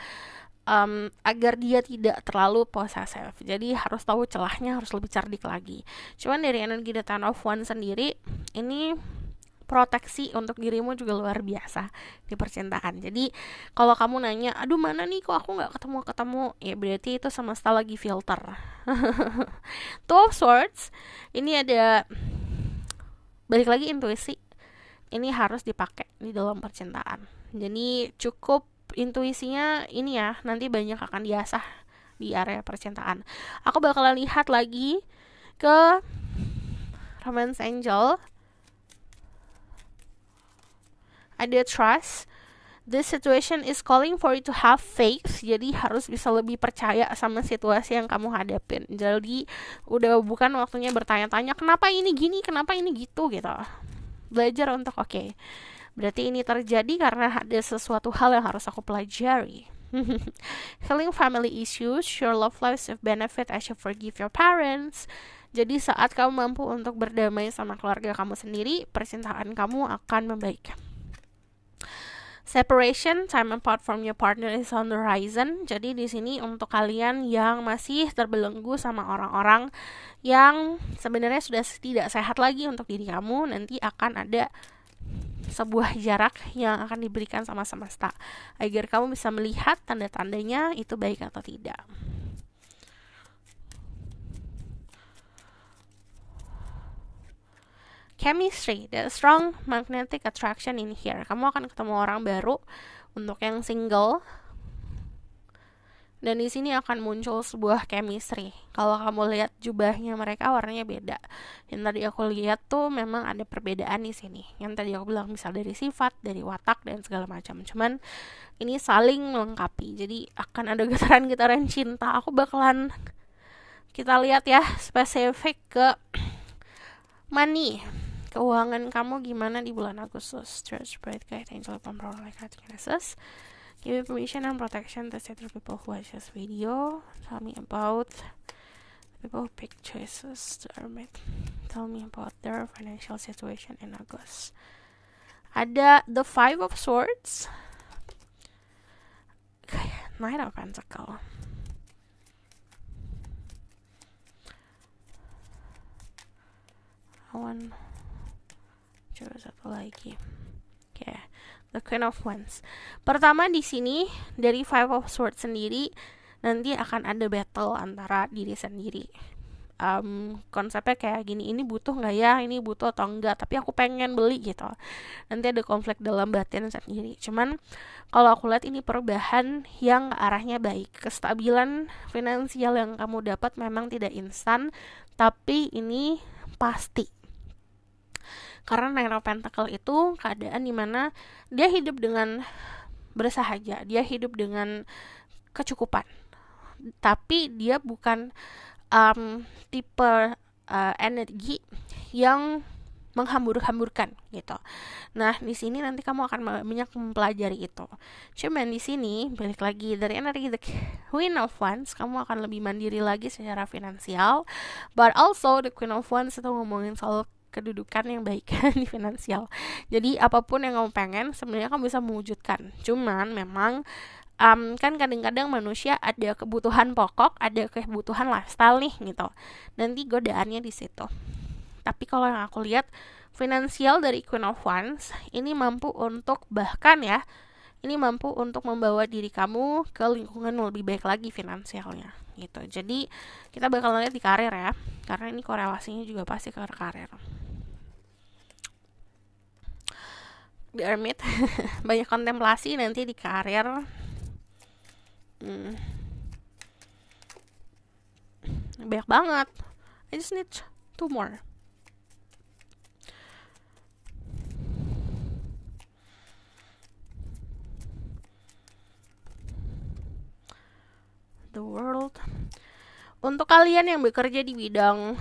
agar dia tidak terlalu posesif. Jadi harus tahu celahnya, harus lebih cerdik lagi. Cuman dari energi The Ten of Wands sendiri, ini proteksi untuk dirimu juga luar biasa di percintaan. Jadi kalau kamu nanya, aduh mana nih kok aku gak ketemu, ya berarti itu semesta lagi filter. 2 of Swords, ini ada balik lagi intuisi. ini harus dipakai di dalam percintaan. Jadi cukup intuisinya ini ya, nanti banyak akan diasah di area percintaan. Aku bakalan lihat lagi ke Romance Angel. Ada trust. This situation is calling for you to have faith. Jadi harus bisa lebih percaya sama situasi yang kamu hadapin. Jadi udah bukan waktunya bertanya-tanya kenapa ini gini, kenapa ini gitu. Belajar untuk oke, berarti ini terjadi karena ada sesuatu hal yang harus aku pelajari. Healing family issues, your love lives of benefit as you forgive your parents. Jadi saat kamu mampu untuk berdamai sama keluarga kamu sendiri, percintaan kamu akan membaik. Separation, time apart from your partner is on the horizon. Jadi di sini untuk kalian yang masih terbelenggu sama orang-orang yang sebenarnya sudah tidak sehat lagi untuk diri kamu, nanti akan ada sebuah jarak yang akan diberikan sama semesta agar kamu bisa melihat tanda-tandanya itu baik atau tidak. Chemistry, the strong magnetic attraction in here. Kamu akan ketemu orang baru untuk yang single. Dan di sini akan muncul sebuah chemistry. Kalau kamu lihat jubahnya mereka warnanya beda. Yang tadi aku lihat tuh memang ada perbedaan di sini. Yang tadi aku bilang misal dari sifat, dari watak dan segala macam. Cuman ini saling melengkapi. Jadi akan ada getaran-getaran cinta. Aku bakalan kita lihat ya spesifik ke money. Keuangan kamu gimana di bulan Agustus. Church, Bright Guide, Angel, Pemperor, like Genesis. Give me permission and protection to say to people who watch this video. Tell me about the people who pick choices to Hermit. Tell me about their financial situation in August. Ada the Five of Swords. Knight of Pentacles. Coba satu lagi. Oke, the Queen of Wands. Pertama di sini dari Five of Swords sendiri nanti akan ada battle antara diri sendiri. Konsepnya kayak gini, ini butuh nggak ya, ini butuh atau enggak, tapi aku pengen beli gitu. Nanti ada konflik dalam batin sendiri. Cuman kalau aku lihat ini perubahan yang arahnya baik. Kestabilan finansial yang kamu dapat memang tidak instan, tapi ini pasti. Karena Nine of Pentacles itu keadaan dimana dia hidup dengan bersahaja, dia hidup dengan kecukupan, tapi dia bukan tipe energi yang menghambur-hamburkan gitu. Nah di sini nanti kamu akan banyak mempelajari itu. Cuman di sini balik lagi dari energi the Queen of Wands, kamu akan lebih mandiri lagi secara finansial, but also the Queen of Wands itu ngomongin soal kedudukan yang baik di finansial. Jadi apapun yang kamu pengen sebenarnya kamu bisa mewujudkan. Cuman memang kan kadang-kadang manusia ada kebutuhan pokok, ada kebutuhan lifestyle nih gitu. Nanti godaannya di situ. Tapi kalau yang aku lihat finansial dari Queen of Wands ini mampu untuk bahkan ya, ini mampu untuk membawa diri kamu ke lingkungan yang lebih baik lagi finansialnya gitu. Jadi kita bakal lihat di karir ya, karena ini korelasinya juga pasti ke karir. The Hermit banyak kontemplasi nanti di karir. Banyak banget. I just need 2 more. The World. Untuk kalian yang bekerja di bidang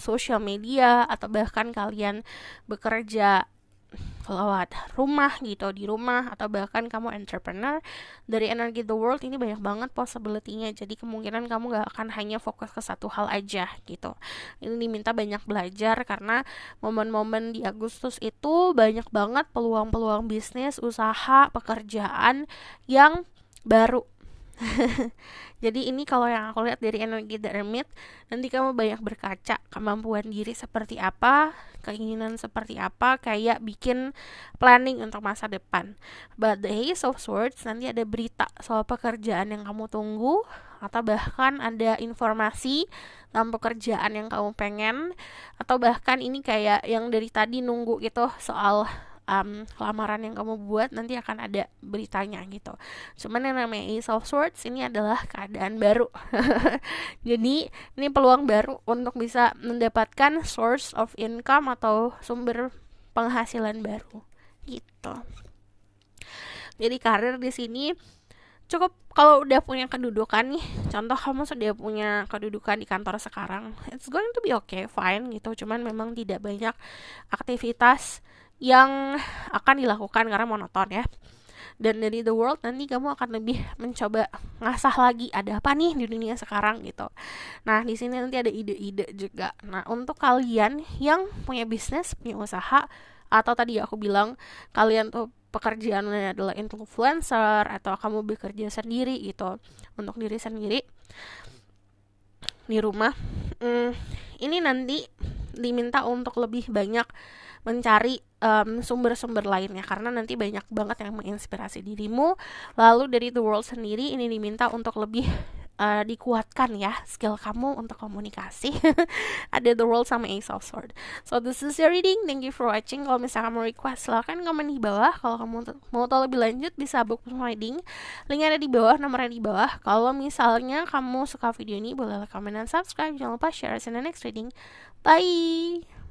social media atau bahkan kalian bekerja lewat rumah gitu, di rumah, atau bahkan kamu entrepreneur, dari energi The World ini banyak banget possibility-nya. Jadi kemungkinan kamu gak akan hanya fokus ke satu hal aja gitu. Ini diminta banyak belajar karena momen-momen di Agustus itu banyak banget peluang-peluang bisnis, usaha, pekerjaan yang baru. Jadi ini kalau yang aku lihat dari energi The Hermit, nanti kamu banyak berkaca kemampuan diri seperti apa, keinginan seperti apa, kayak bikin planning untuk masa depan. But the Ace of Swords nanti ada berita soal pekerjaan yang kamu tunggu, atau bahkan ada informasi tentang pekerjaan yang kamu pengen, atau bahkan ini kayak yang dari tadi nunggu gitu soal lamaran yang kamu buat, nanti akan ada beritanya gitu. Cuman yang namanya Ace of Swords ini adalah keadaan baru. Jadi ini peluang baru untuk bisa mendapatkan source of income atau sumber penghasilan baru gitu. Jadi karir di sini cukup kalau udah punya kedudukan nih, contoh kamu sudah punya kedudukan di kantor sekarang, it's going to be okay, fine gitu. Cuman memang tidak banyak aktivitas yang akan dilakukan karena monoton ya. Dan dari the world nanti kamu akan lebih mencoba ngasah lagi ada apa nih di dunia sekarang gitu. Nah di sini nanti ada ide-ide juga. Nah untuk kalian yang punya bisnis, punya usaha, atau tadi aku bilang kalian tuh pekerjaannya adalah influencer atau kamu bekerja sendiri gitu untuk diri sendiri di rumah, ini nanti diminta untuk lebih banyak mencari sumber-sumber lainnya, karena nanti banyak banget yang menginspirasi dirimu. Lalu dari the world sendiri ini diminta untuk lebih dikuatkan ya skill kamu untuk komunikasi. Ada the world sama Ace of Sword. So this is your reading. Thank you for watching. Kalau misalnya kamu request, silahkan komen di bawah. Kalau kamu mau tahu lebih lanjut, bisa book reading. Link ada di bawah, nomornya di bawah. Kalau misalnya kamu suka video ini, boleh like, comment, dan subscribe. Jangan lupa share in the next reading. Bye.